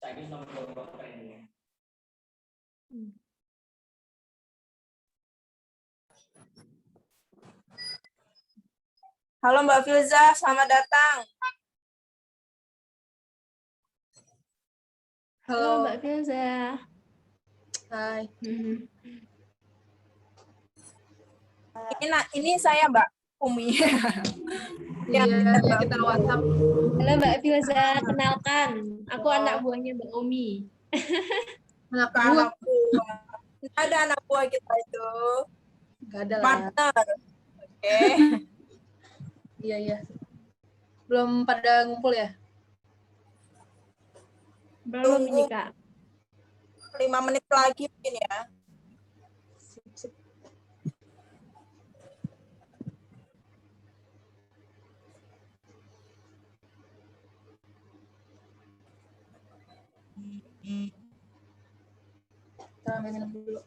Halo Mbak Filza, selamat datang. Halo Mbak Filza. Hai. Ini saya Mbak Umi. Iya, kita WhatsApp. Halo Mbak Filza, kenalkan. Aku anak buahnya Mbak Umi. Anak buah. Nggak ada anak buah kita itu. Nggak ada lah. Partner. Oke. Iya. Belum pada ngumpul ya? Belum ini, Kak. 5 menit lagi mungkin ya. Sip. Kita ambil minum dulu.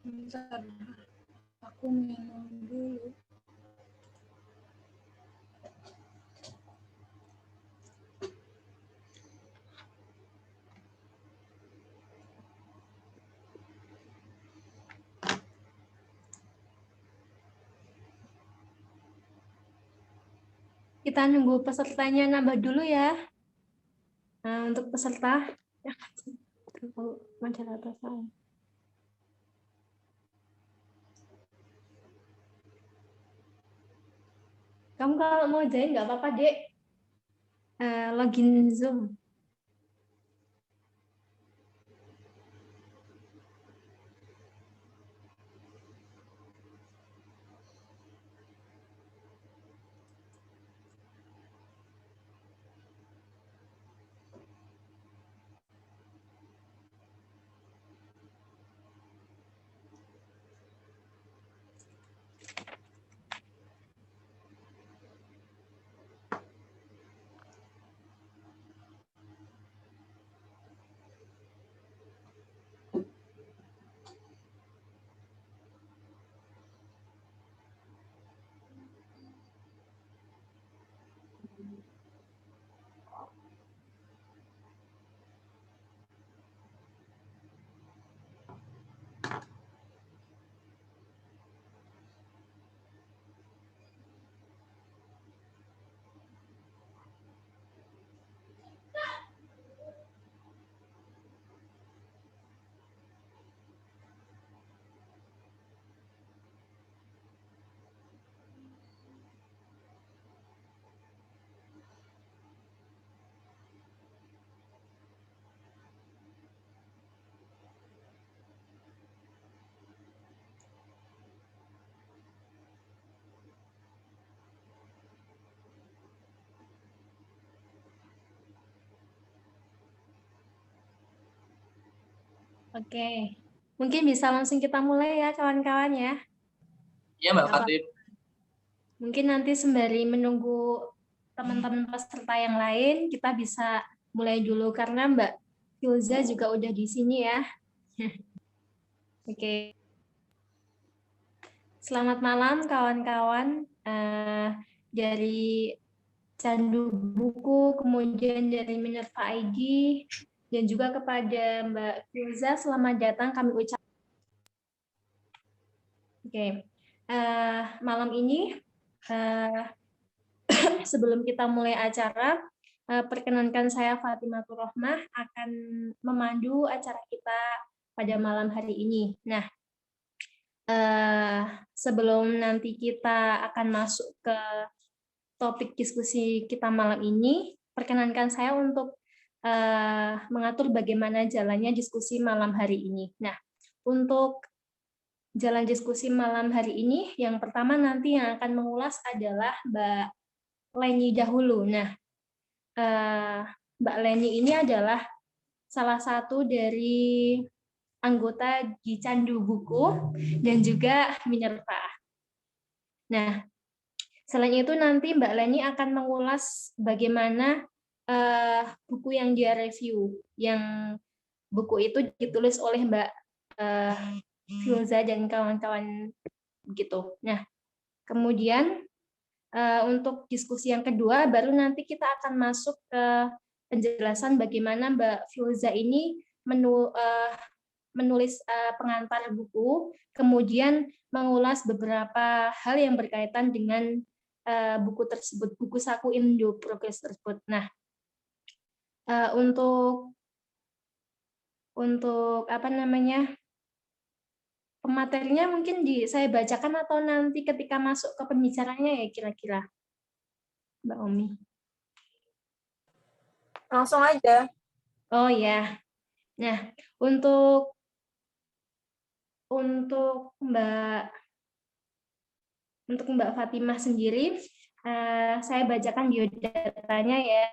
Bentar, aku minum dulu. Kita nunggu pesertanya nambah dulu ya. Nah, untuk peserta, moderator saya. Kamu kalau mau join nggak apa-apa, Dek. Login Zoom. Oke, mungkin bisa langsung kita mulai ya kawan-kawan ya. Iya Mbak Fatih. Mungkin nanti sembari menunggu teman-teman peserta yang lain, kita bisa mulai dulu karena Mbak Filza juga udah di sini ya. Oke. Selamat malam kawan-kawan dari Candu Buku, kemudian dari Minerva ID, dan juga kepada Mbak Filza, selamat datang kami ucapkan. Oke, malam ini sebelum kita mulai acara, perkenankan saya Fatimatur Rohmah akan memandu acara kita pada malam hari ini. Nah, sebelum nanti kita akan masuk ke topik diskusi kita malam ini, perkenankan saya untuk mengatur bagaimana jalannya diskusi malam hari ini. Nah, untuk jalan diskusi malam hari ini, yang pertama nanti yang akan mengulas adalah Mbak Leni dahulu. Nah, Mbak Leni ini adalah salah satu dari anggota di Candu Buku dan juga Minerva. Nah, selain itu nanti Mbak Leni akan mengulas bagaimana buku yang dia review, yang buku itu ditulis oleh Mbak Filza dan kawan-kawan gitu. Nah, kemudian untuk diskusi yang kedua, baru nanti kita akan masuk ke penjelasan bagaimana Mbak Filza ini menulis pengantar buku, kemudian mengulas beberapa hal yang berkaitan dengan buku tersebut, buku saku Indo Progress tersebut. Nah, untuk apa namanya, pematerinya mungkin saya bacakan atau nanti ketika masuk ke pembicaranya ya kira-kira, Mbak Omi. Langsung aja. Oh ya. Nah, untuk Mbak Fatimah sendiri, saya bacakan biodatanya ya,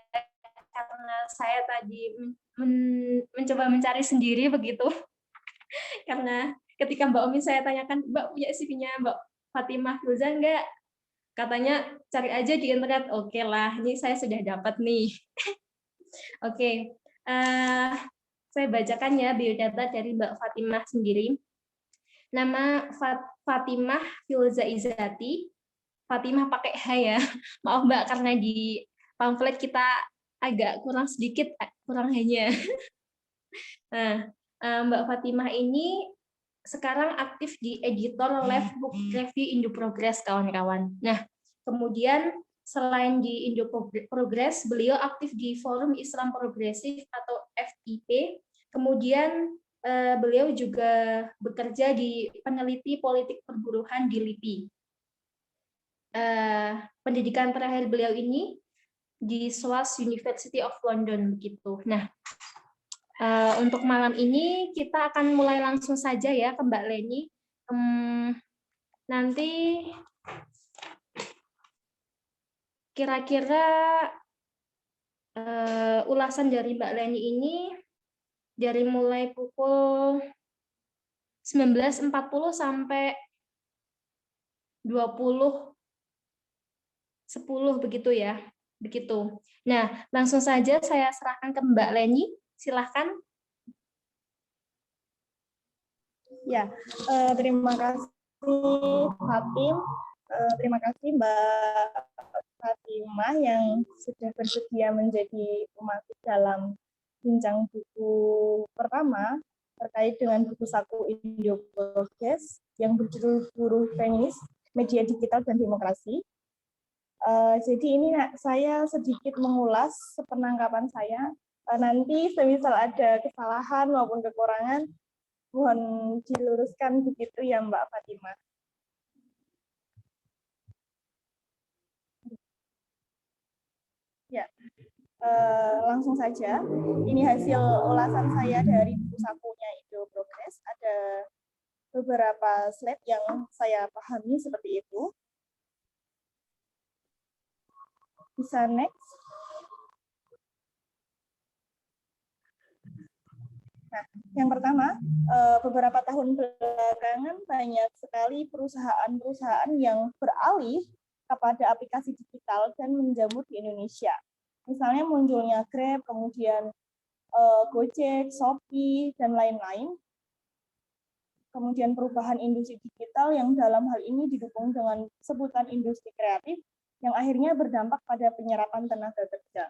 karena saya tadi mencoba mencari sendiri begitu. Karena ketika Mbak Omi saya tanyakan, Mbak punya CV-nya Mbak Fatimah Filza enggak? Katanya cari aja di internet. Oke lah, ini saya sudah dapat nih. Oke, saya bacakan ya biodata dari Mbak Fatimah sendiri. Nama Fatimah Filza Izati. Fatimah pakai H ya. Maaf Mbak, karena di pamflet kita agak kurang sedikit, kurang hanya. Nah, Mbak Fatimah ini sekarang aktif di editor Left Book Review Indo Progress, kawan-kawan. Nah, kemudian selain di Indo Progress, beliau aktif di Forum Islam Progresif atau FIP. Kemudian beliau juga bekerja di peneliti politik perburuhan di LIPI. Pendidikan terakhir beliau ini di SOAS University of London begitu. Nah, untuk malam ini kita akan mulai langsung saja ya ke Mbak Leni. Nanti kira-kira ulasan dari Mbak Leni ini dari mulai pukul 19.40 sampai 20.10 begitu ya. Begitu. Nah, langsung saja saya serahkan ke Mbak Leni. Silahkan. Ya, terima kasih Fatim. Terima kasih Mbak Fatimah yang sudah bersedia menjadi pematik dalam bincang buku pertama terkait dengan buku saku Indo Progress yang berjudul Buruh Feminis, Media Digital dan Demokrasi. Jadi ini saya sedikit mengulas sepenangkapan saya. Nanti semisal ada kesalahan maupun kekurangan, mohon diluruskan begitu ya Mbak Fatimah. Ya, langsung saja. Ini hasil ulasan saya dari buku sakunya Indo Progress. Ada beberapa slide yang saya pahami seperti itu. Bisa next. Nah, yang pertama, beberapa tahun belakangan banyak sekali perusahaan-perusahaan yang beralih kepada aplikasi digital dan menjamur di Indonesia. Misalnya munculnya Grab, kemudian Gojek, Shopee, dan lain-lain. Kemudian perubahan industri digital yang dalam hal ini didukung dengan sebutan industri kreatif yang akhirnya berdampak pada penyerapan tenaga kerja.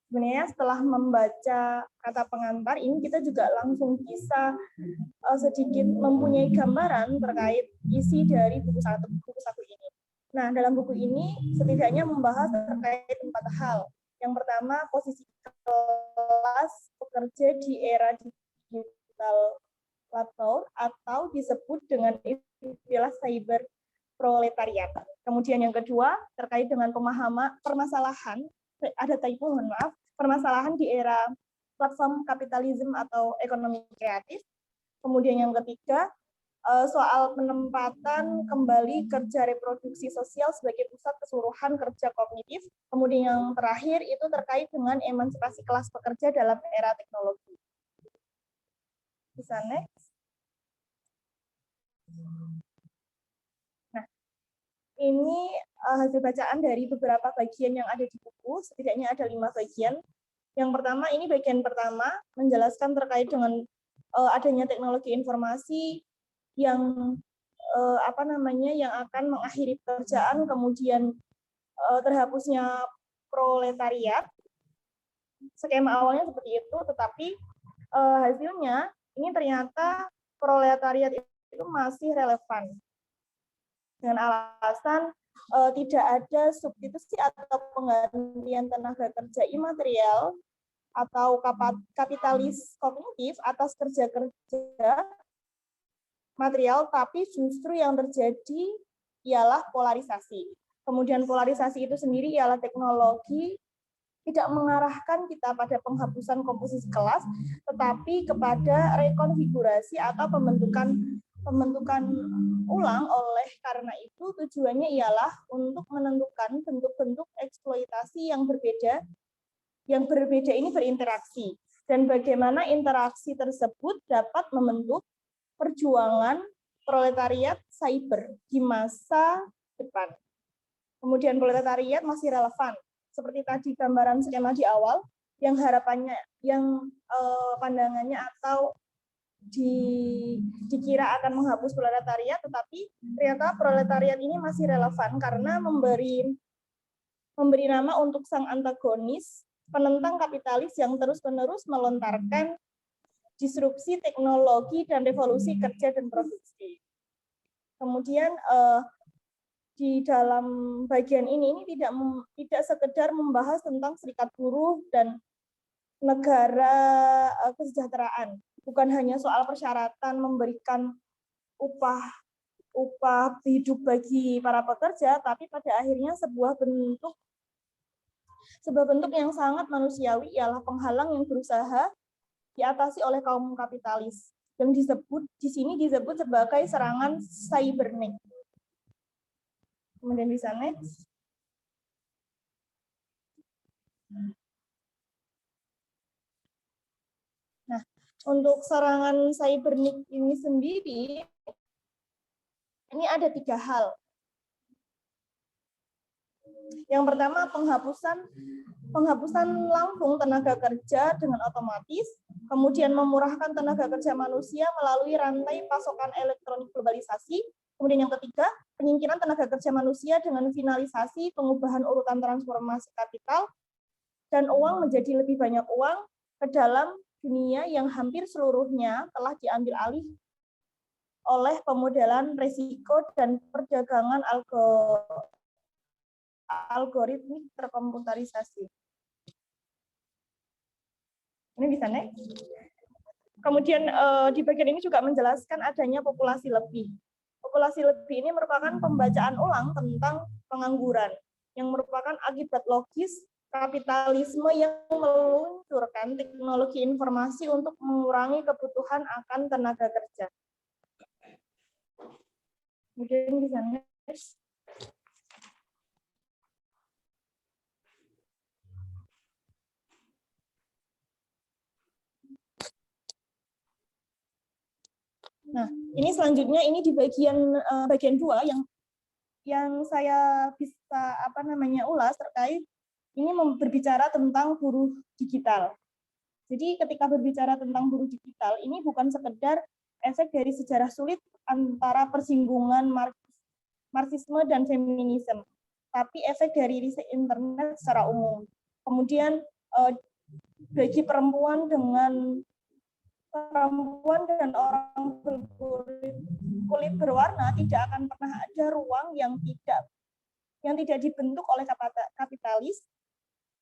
Sebenarnya setelah membaca kata pengantar ini kita juga langsung bisa sedikit mempunyai gambaran terkait isi dari buku saku ini. Nah, dalam buku ini setidaknya membahas terkait 4 hal. Yang pertama, posisi kelas pekerja di era digital platform atau disebut dengan istilah cyber proletariat. Kemudian yang kedua terkait dengan pemahaman permasalahan, ada typo, mohon maaf, permasalahan di era platform kapitalisme atau ekonomi kreatif. Kemudian yang ketiga soal penempatan kembali kerja reproduksi sosial sebagai pusat keseluruhan kerja kognitif. Kemudian yang terakhir itu terkait dengan emansipasi kelas pekerja dalam era teknologi. Bisa next. Nah, ini hasil bacaan dari beberapa bagian yang ada di buku, setidaknya ada 5 bagian. Yang pertama, ini bagian pertama, menjelaskan terkait dengan adanya teknologi informasi yang yang akan mengakhiri pekerjaan, kemudian terhapusnya proletariat. Skema awalnya seperti itu, tetapi hasilnya ini ternyata proletariat itu masih relevan dengan alasan tidak ada substitusi atau penggantian tenaga kerja imaterial atau kapitalis kognitif atas kerja-kerja material, tapi justru yang terjadi ialah polarisasi. Kemudian polarisasi itu sendiri ialah teknologi tidak mengarahkan kita pada penghapusan komposisi kelas, tetapi kepada rekonfigurasi atau pembentukan ulang. Oleh karena itu tujuannya ialah untuk menentukan bentuk-bentuk eksploitasi yang berbeda. Yang berbeda ini berinteraksi, dan bagaimana interaksi tersebut dapat membentuk perjuangan proletariat cyber di masa depan. Kemudian proletariat masih relevan, seperti tadi gambaran skema di awal, yang harapannya, yang pandangannya atau dikira akan menghapus proletariat, tetapi ternyata proletariat ini masih relevan karena memberi nama untuk sang antagonis, penentang kapitalis yang terus-menerus melontarkan disrupsi teknologi dan revolusi kerja dan produksi. Kemudian di dalam bagian ini tidak sekedar membahas tentang serikat buruh dan negara kesejahteraan, bukan hanya soal persyaratan memberikan upah hidup bagi para pekerja, tapi pada akhirnya sebuah bentuk yang sangat manusiawi ialah penghalang yang berusaha diatasi oleh kaum kapitalis, yang di sini disebut sebagai serangan cybernetic. Kemudian bisa next. Nah, untuk serangan cybernetic ini sendiri, ini ada 3 hal. Yang pertama, penghapusan langsung tenaga kerja dengan otomatis, kemudian memurahkan tenaga kerja manusia melalui rantai pasokan elektronik globalisasi. Kemudian yang ketiga, penyingkiran tenaga kerja manusia dengan finalisasi pengubahan urutan transformasi kapital dan uang menjadi lebih banyak uang ke dalam dunia yang hampir seluruhnya telah diambil alih oleh pemodelan risiko dan perdagangan algoritmik terkomputerisasi. Ini bisa next. Kemudian di bagian ini juga menjelaskan adanya populasi lebih. Populasi lebih ini merupakan pembacaan ulang tentang pengangguran, yang merupakan akibat logis kapitalisme yang meluncurkan teknologi informasi untuk mengurangi kebutuhan akan tenaga kerja. Kemudian bisa next. Nah, ini selanjutnya ini di bagian 2 yang saya bisa ulas terkait ini berbicara tentang buruh digital. Jadi ketika berbicara tentang buruh digital ini bukan sekedar efek dari sejarah sulit antara persinggungan marxisme dan feminisme, tapi efek dari riset internet secara umum. Kemudian bagi perempuan dan orang berkulit berwarna tidak akan pernah ada ruang yang tidak dibentuk oleh kapitalis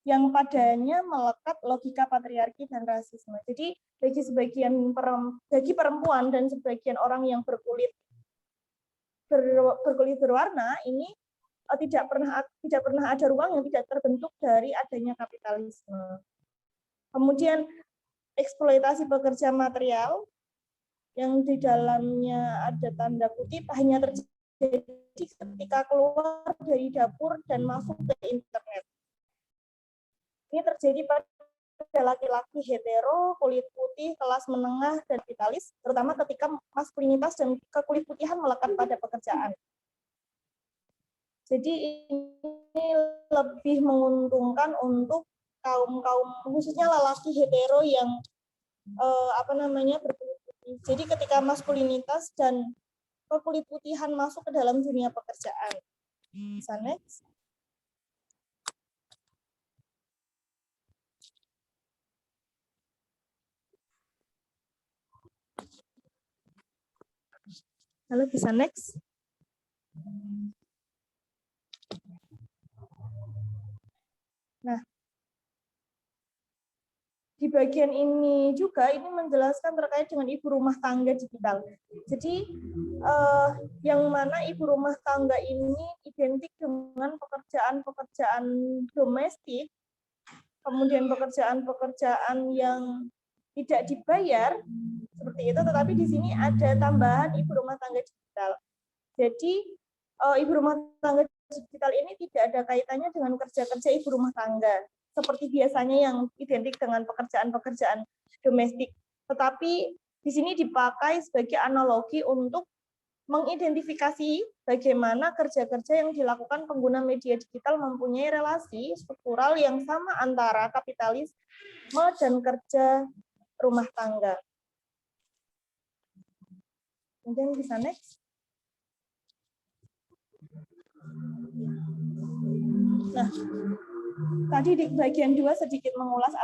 yang padanya melekat logika patriarki dan rasisme. Jadi bagi perempuan dan sebagian orang yang berkulit berwarna ini tidak pernah ada ruang yang tidak terbentuk dari adanya kapitalisme. Kemudian eksploitasi pekerja material yang di dalamnya ada tanda kutip hanya terjadi ketika keluar dari dapur dan masuk ke internet. Ini terjadi pada laki-laki hetero, kulit putih, kelas menengah, dan kapitalis, terutama ketika maskulinitas dan kekulit putihan melekat pada pekerjaan. Jadi ini lebih menguntungkan untuk kaum khususnya lelaki hetero yang berkulit putih. Jadi ketika maskulinitas dan kekulit putihan masuk ke dalam dunia pekerjaan. Bisa next. Halo, bisa next. Nah, di bagian ini juga ini menjelaskan terkait dengan ibu rumah tangga digital. Jadi yang mana ibu rumah tangga ini identik dengan pekerjaan-pekerjaan domestik, kemudian pekerjaan-pekerjaan yang tidak dibayar seperti itu, tetapi di sini ada tambahan ibu rumah tangga digital. Jadi ibu rumah tangga digital ini tidak ada kaitannya dengan kerja-kerja ibu rumah tangga seperti biasanya yang identik dengan pekerjaan-pekerjaan domestik. Tetapi di sini dipakai sebagai analogi untuk mengidentifikasi bagaimana kerja-kerja yang dilakukan pengguna media digital mempunyai relasi struktural yang sama antara kapitalisme dan kerja rumah tangga. Kemudian bisa next. Nah, tadi di bagian 2 sedikit mengulas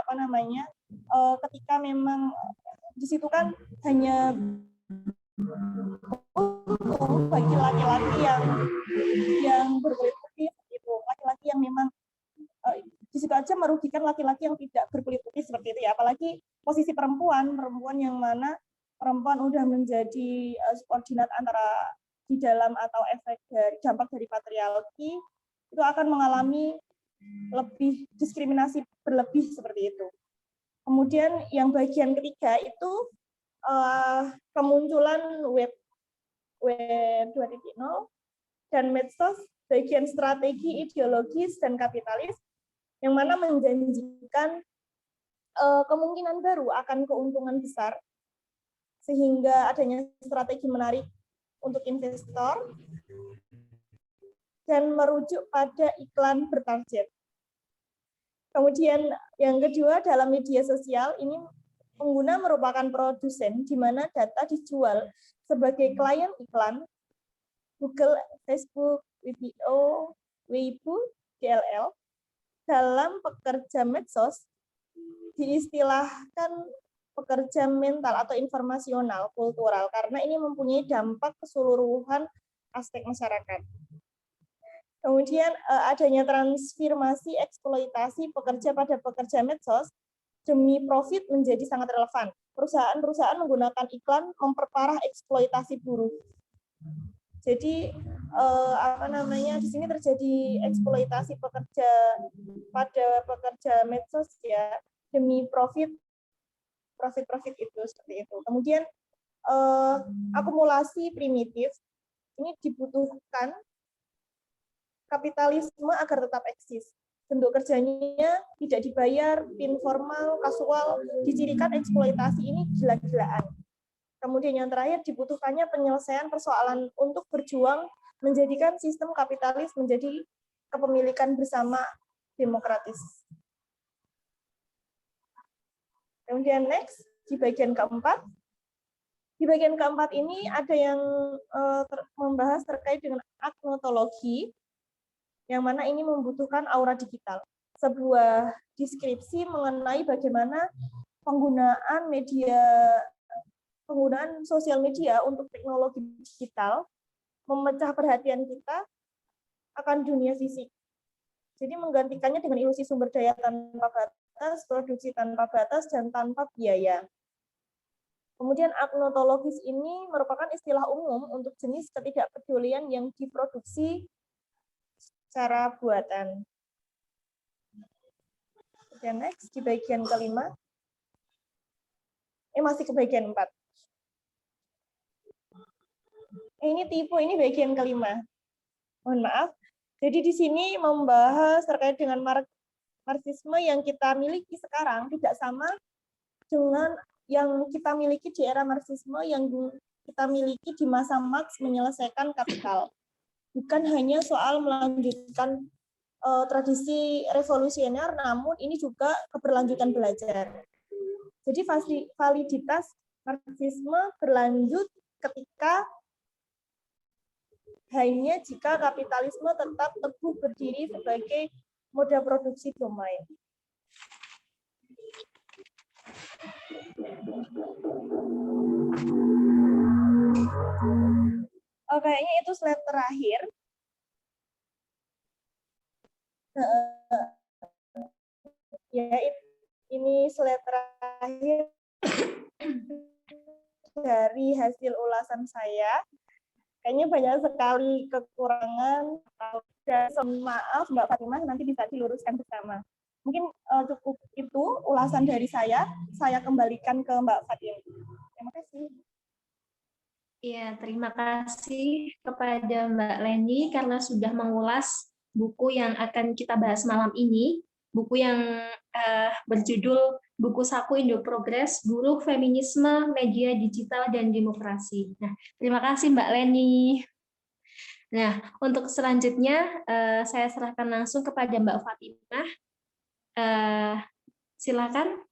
ketika memang di situ kan hanya bagi laki-laki yang berkulit putih itu, laki-laki yang memang di situ aja merugikan laki-laki yang tidak berkulit putih seperti itu ya, apalagi posisi perempuan yang mana perempuan udah menjadi subordinat antara di dalam atau efek dari dampak dari patriarki itu akan mengalami lebih diskriminasi berlebih seperti itu. Kemudian yang bagian ketiga itu kemunculan web 2.0 dan medsos bagian strategi ideologis dan kapitalis yang mana menjanjikan kemungkinan baru akan keuntungan besar sehingga adanya strategi menarik untuk investor dan merujuk pada iklan bertarget. Kemudian yang kedua, dalam media sosial ini pengguna merupakan produsen di mana data dijual sebagai klien iklan Google, Facebook, Video, Weibo, DLL. Dalam pekerja medsos diistilahkan pekerja mental atau informasional kultural karena ini mempunyai dampak keseluruhan aspek masyarakat. Kemudian adanya transformasi eksploitasi pekerja pada pekerja medsos demi profit menjadi sangat relevan. Perusahaan-perusahaan menggunakan iklan memperparah eksploitasi buruh. Jadi di sini terjadi eksploitasi pekerja pada pekerja medsos ya demi profit itu seperti itu. Kemudian akumulasi primitif ini dibutuhkan kapitalisme agar tetap eksis. Bentuk kerjanya tidak dibayar, informal, kasual, dicirikan eksploitasi ini gila-gilaan. Kemudian yang terakhir dibutuhkannya penyelesaian persoalan untuk berjuang menjadikan sistem kapitalis menjadi kepemilikan bersama demokratis. Kemudian next, di bagian keempat. Di bagian keempat ini ada yang membahas terkait dengan agnotologi, yang mana ini membutuhkan aura digital. Sebuah deskripsi mengenai bagaimana penggunaan sosial media untuk teknologi digital memecah perhatian kita akan dunia fisik. Jadi menggantikannya dengan ilusi sumber daya tanpa batas, produksi tanpa batas, dan tanpa biaya. Kemudian agnotologis ini merupakan istilah umum untuk jenis ketidakpedulian yang diproduksi cara buatan. Dan next, di bagian kelima. Masih ke bagian 4. Ini tipe, ini bagian kelima. Mohon maaf. Jadi di sini membahas terkait dengan marxisme yang kita miliki sekarang tidak sama dengan yang kita miliki di era marxisme yang kita miliki di masa Marx menyelesaikan Kapital. Bukan hanya soal melanjutkan tradisi revolusioner, namun ini juga keberlanjutan belajar. Jadi validitas Marxisme berlanjut ketika hanya jika kapitalisme tetap teguh berdiri sebagai moda produksi domain. Kayaknya itu slide terakhir. Ya, ini slide terakhir dari hasil ulasan saya. Kayaknya banyak sekali kekurangan. Dan maaf Mbak Fatimah, nanti bisa diluruskan bersama. Mungkin cukup itu ulasan dari saya. Saya kembalikan ke Mbak Fatimah. Terima kasih. Ya, terima kasih kepada Mbak Leni karena sudah mengulas buku yang akan kita bahas malam ini. Buku yang berjudul Buku Saku Indo Progres, Buruh, Feminisme, Media Digital, dan Demokrasi. Nah, terima kasih Mbak Leni. Nah, untuk selanjutnya saya serahkan langsung kepada Mbak Fatimah. Silakan.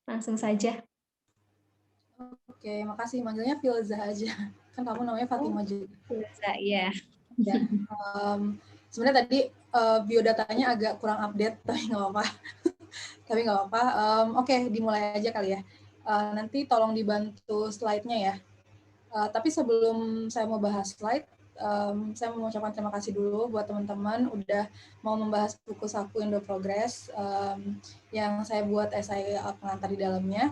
Langsung saja. Oke, makasih. Manggilnya Filza aja. Kan kamu namanya Fatimah juga. Filza, ya. Ya. Sebenarnya tadi biodatanya agak kurang update, tapi nggak apa-apa. Oke, dimulai aja kali ya. Nanti tolong dibantu slide-nya ya. Tapi sebelum saya mau bahas slide, saya mau mengucapkan terima kasih dulu buat teman-teman udah mau membahas buku Saku Indo Progres yang saya buat esai pengantar di dalamnya.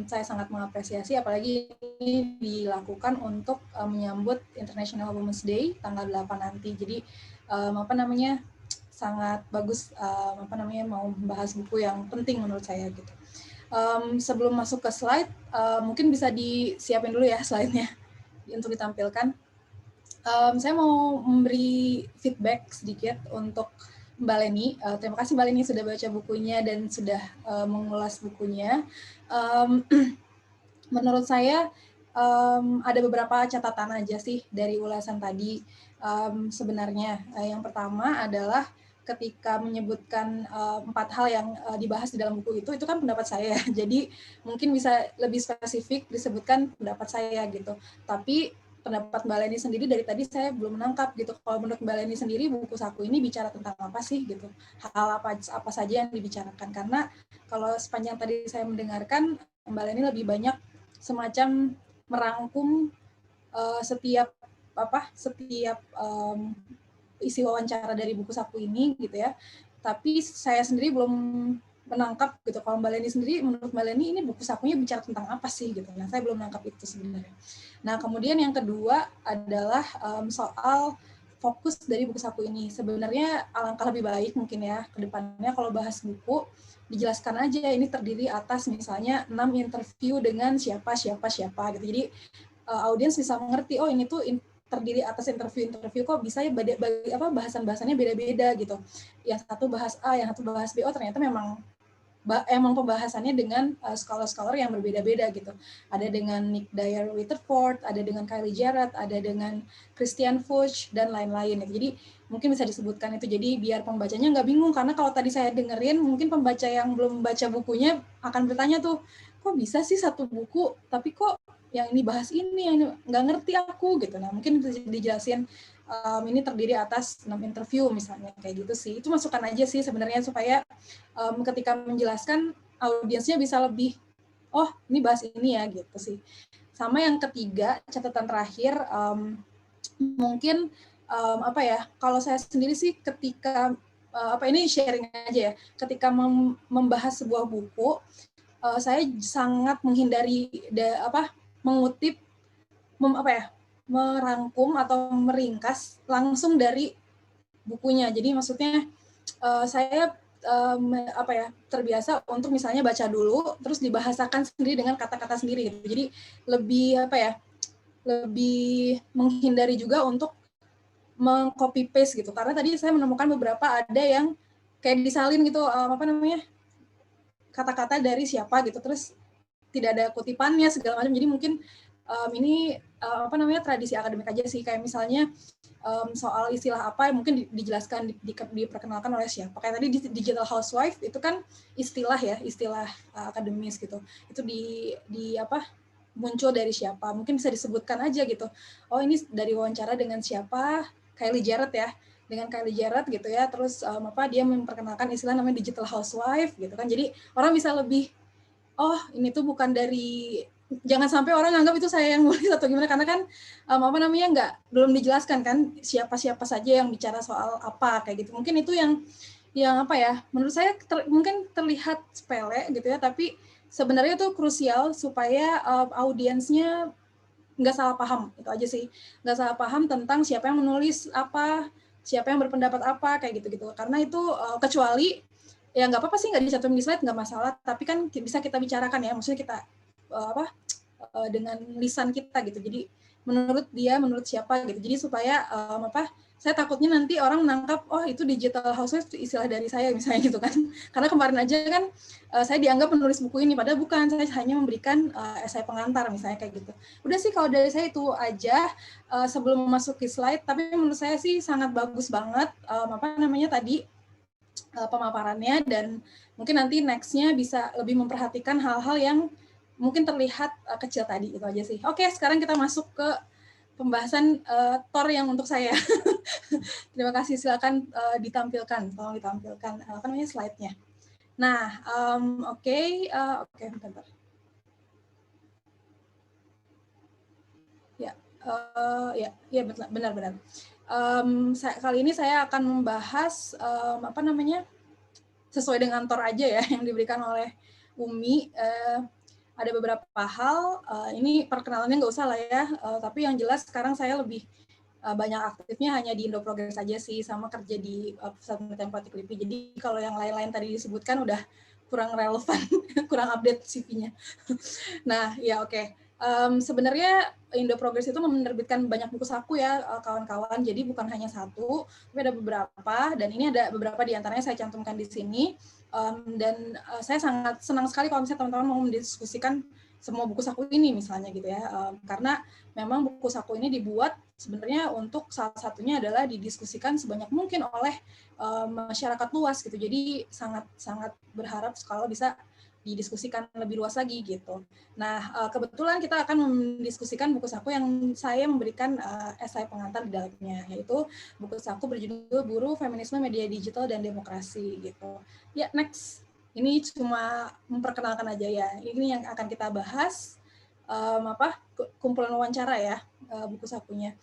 Saya sangat mengapresiasi, apalagi ini dilakukan untuk menyambut International Women's Day tanggal 8 nanti. Jadi sangat bagus mau membahas buku yang penting menurut saya gitu. Sebelum masuk ke slide, mungkin bisa disiapin dulu ya slide-nya untuk ditampilkan. Saya mau memberi feedback sedikit untuk Mbak Leni. Terima kasih Mbak Leni sudah baca bukunya dan sudah mengulas bukunya. Menurut saya ada beberapa catatan aja sih dari ulasan tadi. Sebenarnya yang pertama adalah ketika menyebutkan 4 hal yang dibahas di dalam buku itu kan pendapat saya. Jadi mungkin bisa lebih spesifik disebutkan pendapat saya gitu. Tapi pendapat Mbak Leni sendiri dari tadi saya belum menangkap gitu. Kalau menurut Mbak Leni sendiri buku Saku ini bicara tentang apa sih gitu? Hal apa saja yang dibicarakan? Karena kalau sepanjang tadi saya mendengarkan Mbak Leni lebih banyak semacam merangkum setiap isi wawancara dari buku Saku ini gitu ya. Tapi saya sendiri belum menangkap gitu. Kalau Mbak Leni sendiri, menurut Mbak Leni ini buku Sakunya bicara tentang apa sih gitu. Nah, saya belum menangkap itu sebenarnya. Nah, kemudian yang kedua adalah soal fokus dari buku Saku ini. Sebenarnya alangkah lebih baik mungkin ya ke depannya kalau bahas buku dijelaskan aja ini terdiri atas misalnya 6 interview dengan siapa gitu. Jadi audiens bisa mengerti, oh ini tuh terdiri atas interview kok bisa ya bahasan-bahasannya beda-beda gitu. Yang satu bahas A, yang satu bahas B. Oh ternyata memang pembahasannya dengan scholar-scholar yang berbeda-beda gitu. Ada dengan Nick Dyer Rutherford, ada dengan Kylie Jarrett, ada dengan Christian Fuchs dan lain-lain. Jadi mungkin bisa disebutkan itu. Jadi biar pembacanya nggak bingung karena kalau tadi saya dengerin mungkin pembaca yang belum membaca bukunya akan bertanya tuh, kok bisa sih satu buku tapi kok yang ini bahas ini, yang nggak ngerti aku gitu. Nah mungkin bisa dijelasin ini terdiri atas 6 interview misalnya kayak gitu sih. Itu masukan aja sih sebenarnya supaya ketika menjelaskan audiensnya bisa lebih oh ini bahas ini ya gitu sih. Sama yang ketiga catatan terakhir mungkin kalau saya sendiri sih ketika ini sharing aja ya. Ketika membahas sebuah buku saya sangat menghindari mengutip merangkum atau meringkas langsung dari bukunya. Jadi maksudnya saya terbiasa untuk misalnya baca dulu terus dibahasakan sendiri dengan kata-kata sendiri gitu. Jadi lebih lebih menghindari juga untuk meng-copy paste gitu. Karena tadi saya menemukan beberapa ada yang kayak disalin gitu kata-kata dari siapa gitu, terus tidak ada kutipannya segala macam. Jadi mungkin ini tradisi akademik aja sih, kayak misalnya soal istilah apa yang mungkin dijelaskan, diperkenalkan oleh siapa. Kayak tadi digital housewife itu kan istilah akademis gitu. Itu muncul dari siapa? Mungkin bisa disebutkan aja gitu. Oh, ini dari wawancara dengan siapa? Kylie Jenner ya. Dengan Kylie Jenner gitu ya. Terus dia memperkenalkan istilah namanya digital housewife gitu kan. Jadi orang bisa lebih ini tuh bukan dari, jangan sampai orang anggap itu saya yang nulis atau gimana, karena kan belum dijelaskan kan siapa saja yang bicara soal apa kayak gitu. Mungkin itu yang menurut saya mungkin terlihat sepele gitu ya, tapi sebenarnya itu krusial supaya audiensnya nggak salah paham. Itu aja sih, nggak salah paham tentang siapa yang menulis apa, siapa yang berpendapat apa kayak gitu-gitu. Karena itu kecuali ya nggak apa-apa sih nggak dicantumin di slide, nggak masalah, tapi kan bisa kita bicarakan ya, maksudnya kita dengan lisan kita gitu. Jadi menurut siapa gitu. Jadi supaya saya takutnya nanti orang menangkap itu digital housewife istilah dari saya misalnya gitu kan. Karena kemarin aja kan saya dianggap menulis buku ini, padahal bukan, saya hanya memberikan esai pengantar misalnya kayak gitu. Udah sih kalau dari saya itu aja sebelum masuk ke slide, tapi menurut saya sih sangat bagus banget tadi pemaparannya, dan mungkin nanti next-nya bisa lebih memperhatikan hal-hal yang mungkin terlihat kecil tadi. Itu aja sih. Oke, sekarang kita masuk ke pembahasan TOR yang untuk saya. Terima kasih, silakan ditampilkan, tolong ditampilkan slide-nya. Nah, oke, bentar. Ya, benar. Kali ini saya akan membahas sesuai dengan TOR aja ya yang diberikan oleh Umi. Ada beberapa hal, ini perkenalannya nggak usah lah ya, tapi yang jelas sekarang saya lebih banyak aktifnya hanya di Indo Progress aja sih, sama kerja di Pusat Penelitian Politik LIPI. Jadi kalau yang lain-lain tadi disebutkan udah kurang relevan, kurang update CV-nya. Nah, ya oke. Sebenarnya Indo Progress itu menerbitkan banyak buku saku ya kawan-kawan, jadi bukan hanya satu, tapi ada beberapa, dan ini ada beberapa di antaranya saya cantumkan di sini. Dan saya sangat senang sekali kalau misalnya teman-teman mau mendiskusikan semua buku saku ini misalnya gitu ya, karena memang buku saku ini dibuat sebenarnya untuk salah satunya adalah didiskusikan sebanyak mungkin oleh masyarakat luas gitu. Jadi sangat berharap kalau bisa didiskusikan lebih luas lagi gitu. Nah, kebetulan kita akan mendiskusikan buku saku yang saya memberikan esai pengantar di dalamnya, yaitu buku saku berjudul Buruh, Feminisme, Media Digital, dan Demokrasi gitu. Ya, next. Ini cuma memperkenalkan aja ya. Ini yang akan kita bahas, kumpulan wawancara ya, buku sakunya.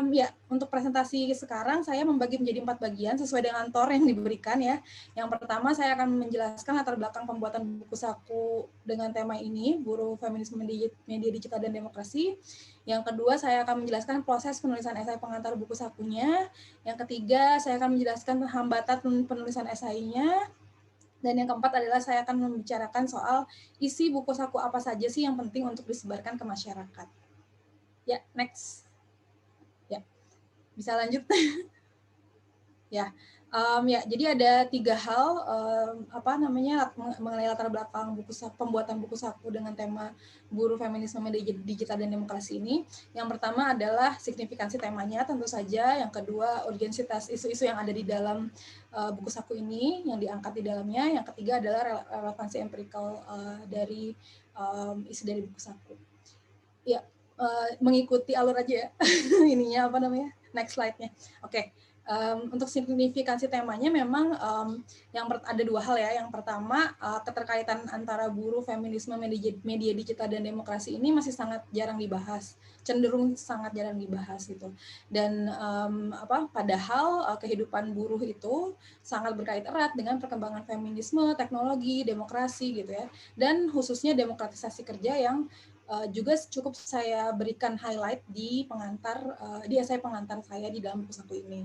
Ya, untuk presentasi sekarang saya membagi menjadi 4 bagian sesuai dengan TOR yang diberikan ya. Yang pertama saya akan menjelaskan latar belakang pembuatan buku saku dengan tema ini, Buruh, Feminisme, Media Digital, dan Demokrasi. Yang kedua saya akan menjelaskan proses penulisan esai pengantar buku sakunya. Yang ketiga saya akan menjelaskan hambatan penulisan esainya. Dan yang keempat adalah saya akan membicarakan soal isi buku saku apa saja sih yang penting untuk disebarkan ke masyarakat. Ya, next. Bisa lanjut. Ya, jadi ada 3 hal mengenai latar belakang pembuatan buku saku dengan tema Buruh, Feminisme, Media Digital, dan Demokrasi ini. Yang pertama adalah signifikansi temanya tentu saja. Yang kedua, urgensitas isu-isu yang ada di dalam buku saku ini yang diangkat di dalamnya. Yang ketiga adalah relevansi empirikal dari isi dari buku saku. Ya, mengikuti alur aja ya. Ininya next slide-nya. Oke. Untuk signifikansi temanya memang ada 2 hal ya. Yang pertama, keterkaitan antara buruh, feminisme, media digital, dan demokrasi ini masih sangat jarang dibahas, cenderung sangat jarang dibahas gitu. Dan padahal kehidupan buruh itu sangat berkait erat dengan perkembangan feminisme, teknologi, demokrasi gitu ya. Dan khususnya demokratisasi kerja yang juga cukup saya berikan highlight di di essay pengantar saya di dalam buku saku ini.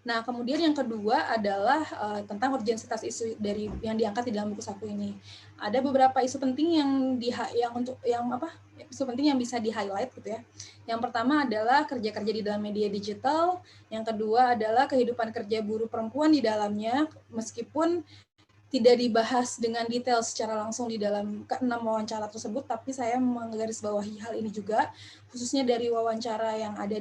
Nah, kemudian yang kedua adalah tentang urgensitas isu yang diangkat di dalam buku saku ini. Ada beberapa isu penting isu penting yang bisa di-highlight gitu ya. Yang pertama adalah kerja-kerja di dalam media digital, yang kedua adalah kehidupan kerja buruh perempuan di dalamnya, meskipun tidak dibahas dengan detail secara langsung di dalam ke-6 wawancara tersebut, tapi saya menggarisbawahi hal ini juga, khususnya dari wawancara yang ada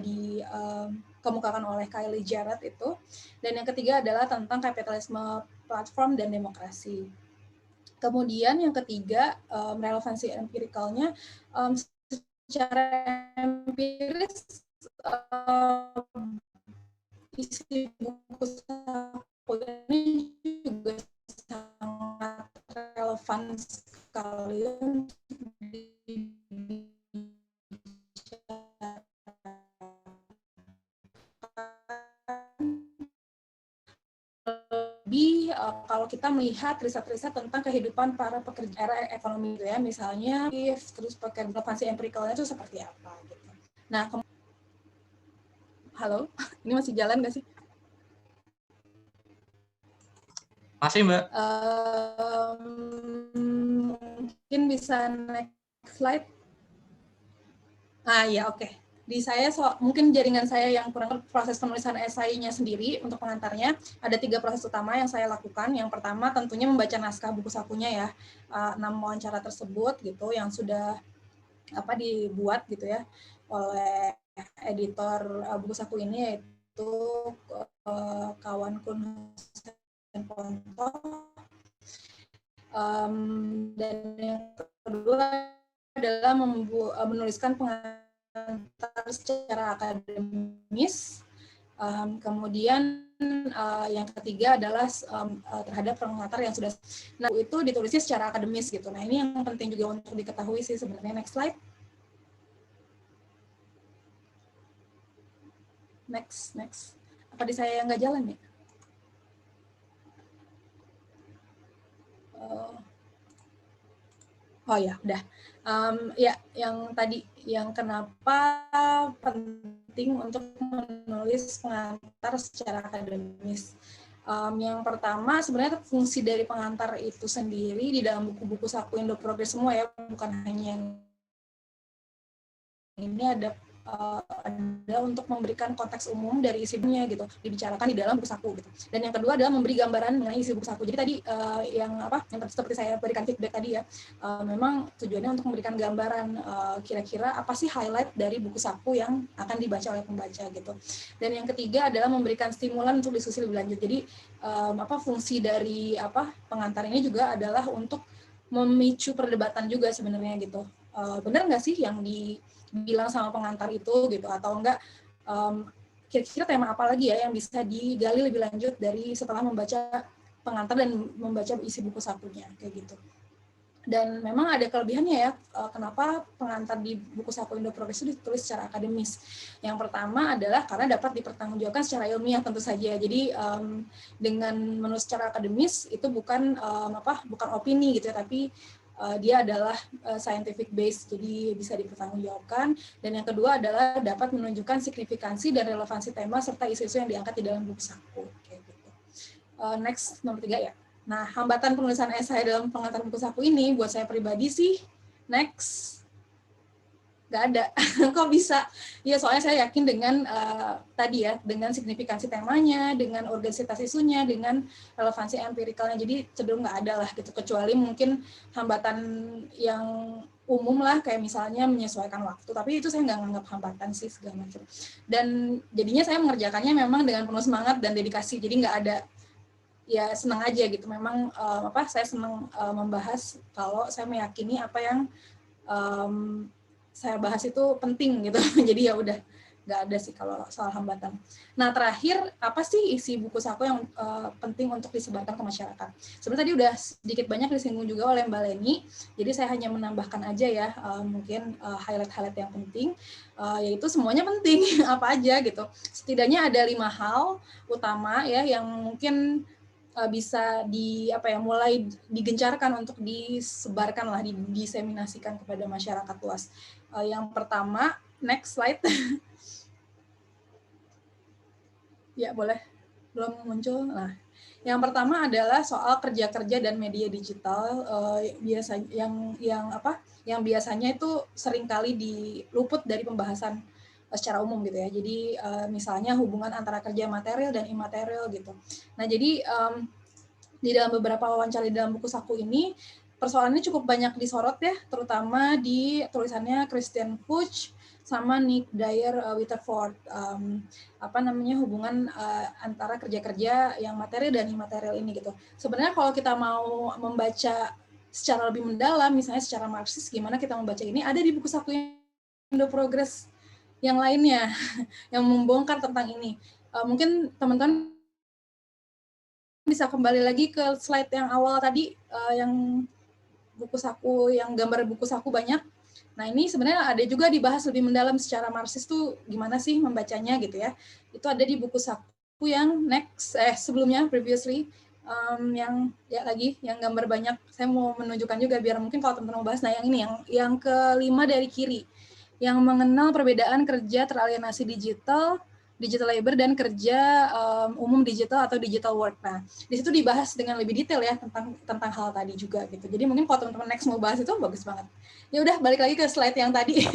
kemukakan oleh Kylie Jarrett itu. Dan yang ketiga adalah tentang kapitalisme platform dan demokrasi. Kemudian yang ketiga, relevansi empirikalnya, secara empiris, isi buku saku ini juga sangat relevan sekali lebih kalau kita melihat riset-riset tentang kehidupan para pekerja era ekonomi gitu ya, misalnya terus relevansi empirikalnya itu seperti apa gitu. Nah, halo, ini masih jalan nggak sih? Masih, Mbak. Mungkin bisa next slide. Ya, oke. Di saya mungkin jaringan saya yang kurang, proses penulisan esainya sendiri untuk pengantarnya ada 3 proses utama yang saya lakukan. Yang pertama tentunya membaca naskah buku sakunya ya, 6 wawancara tersebut gitu yang sudah dibuat gitu ya oleh editor buku saku ini, yaitu kawan Kun Ponto. Dan yang kedua adalah menuliskan pengantar secara akademis. Kemudian yang ketiga adalah terhadap pengantar yang sudah, itu ditulisnya secara akademis gitu. Nah, ini yang penting juga untuk diketahui sih sebenarnya. Next slide. Next. Apa di saya yang nggak jalan ya? Oh ya, udah. Ya, yang tadi, yang kenapa penting untuk menulis pengantar secara akademis. Yang pertama, sebenarnya fungsi dari pengantar itu sendiri di dalam buku-buku saku Indo Progress semua ya, bukan hanya yang ini ada untuk memberikan konteks umum dari isi bukunya gitu, dibicarakan di dalam buku saku gitu. Dan yang kedua adalah memberi gambaran mengenai isi buku saku. Jadi tadi yang seperti saya berikan feedback tadi ya, memang tujuannya untuk memberikan gambaran kira-kira apa sih highlight dari buku saku yang akan dibaca oleh pembaca gitu. Dan yang ketiga adalah memberikan stimulan untuk diskusi lebih lanjut. Jadi fungsi dari pengantar ini juga adalah untuk memicu perdebatan juga sebenarnya gitu. Benar nggak sih yang dibilang sama pengantar itu gitu, atau enggak kira-kira tema apa lagi ya yang bisa digali lebih lanjut dari setelah membaca pengantar dan membaca isi buku sakunya kayak gitu. Dan memang ada kelebihannya ya, kenapa pengantar di buku saku Indo Progress itu ditulis secara akademis. Yang pertama adalah karena dapat dipertanggungjawabkan secara ilmiah tentu saja. Jadi dengan menulis secara akademis itu bukan opini gitu ya, tapi dia adalah scientific based, jadi bisa dipertanggungjawabkan. Dan yang kedua adalah dapat menunjukkan signifikansi dan relevansi tema serta isu-isu yang diangkat di dalam buku saku. Kayak gitu. Next, nomor 3 ya. Nah, hambatan penulisan esai dalam pengantar buku saku ini buat saya pribadi sih, next, nggak ada. Kok bisa? Ya, soalnya saya yakin dengan tadi ya, dengan signifikansi temanya, dengan urgensitas isunya, dengan relevansi empirikalnya, jadi cenderung nggak ada lah gitu, kecuali mungkin hambatan yang umum lah, kayak misalnya menyesuaikan waktu, tapi itu saya nggak nganggap hambatan sih segala macam. Dan jadinya saya mengerjakannya memang dengan penuh semangat dan dedikasi, jadi nggak ada ya senang aja gitu. Memang saya senang membahas kalau saya meyakini apa yang saya bahas itu penting gitu. Jadi ya udah, nggak ada sih kalau soal hambatan. Nah, terakhir, apa sih isi buku saku yang penting untuk disebarkan ke masyarakat? Sebenarnya tadi udah sedikit banyak disinggung juga oleh Mbak Leni, jadi saya hanya menambahkan aja ya, mungkin highlight-highlight yang penting, yaitu semuanya penting, apa aja gitu. Setidaknya ada 5 hal utama ya yang mungkin bisa mulai digencarkan untuk disebarkan lah, diseminasikan kepada masyarakat luas. Yang pertama, next slide. Ya, boleh. Belum muncul. Nah, yang pertama adalah soal kerja-kerja dan media digital yang biasanya itu seringkali diluput dari pembahasan secara umum gitu ya. Jadi misalnya hubungan antara kerja material dan imaterial gitu. Nah, jadi di dalam beberapa wawancara di dalam buku saku ini persoalannya cukup banyak disorot ya, terutama di tulisannya Christian Fuchs sama Nick Dyer Witterford, hubungan antara kerja-kerja yang material dan imaterial ini gitu. Sebenarnya kalau kita mau membaca secara lebih mendalam, misalnya secara Marxis, gimana kita membaca ini, ada di buku saku Indo Progress yang lainnya yang membongkar tentang ini. Mungkin teman-teman bisa kembali lagi ke slide yang awal tadi, yang buku saku, yang gambar buku saku banyak. Nah, ini sebenarnya ada juga dibahas lebih mendalam secara Marxis tuh gimana sih membacanya gitu ya. Itu ada di buku saku yang sebelumnya, previously, yang gambar banyak. Saya mau menunjukkan juga biar mungkin kalau teman-teman mau bahas. Nah, yang ini, yang kelima dari kiri, yang mengenal perbedaan kerja teralienasi digital labor dan kerja umum digital atau digital work. Nah, di situ dibahas dengan lebih detail ya tentang hal tadi juga gitu. Jadi mungkin kalau teman-teman next mau bahas itu bagus banget. Ya udah, balik lagi ke slide yang tadi.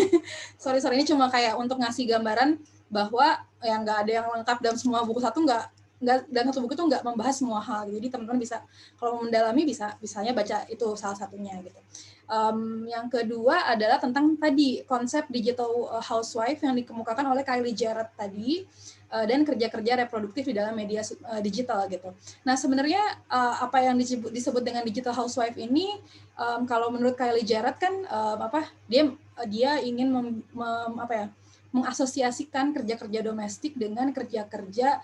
sorry ini cuma kayak untuk ngasih gambaran bahwa yang nggak ada yang lengkap dalam semua buku dalam satu buku itu nggak membahas semua hal. Jadi teman-teman bisa kalau mendalami bisanya baca itu salah satunya gitu. Yang kedua adalah tentang tadi konsep digital housewife yang dikemukakan oleh Kylie Jarrett tadi, dan kerja-kerja reproduktif di dalam media digital gitu. Nah, sebenarnya apa yang disebut dengan digital housewife ini, kalau menurut Kylie Jarrett kan dia ingin mengasosiasikan kerja-kerja domestik dengan kerja-kerja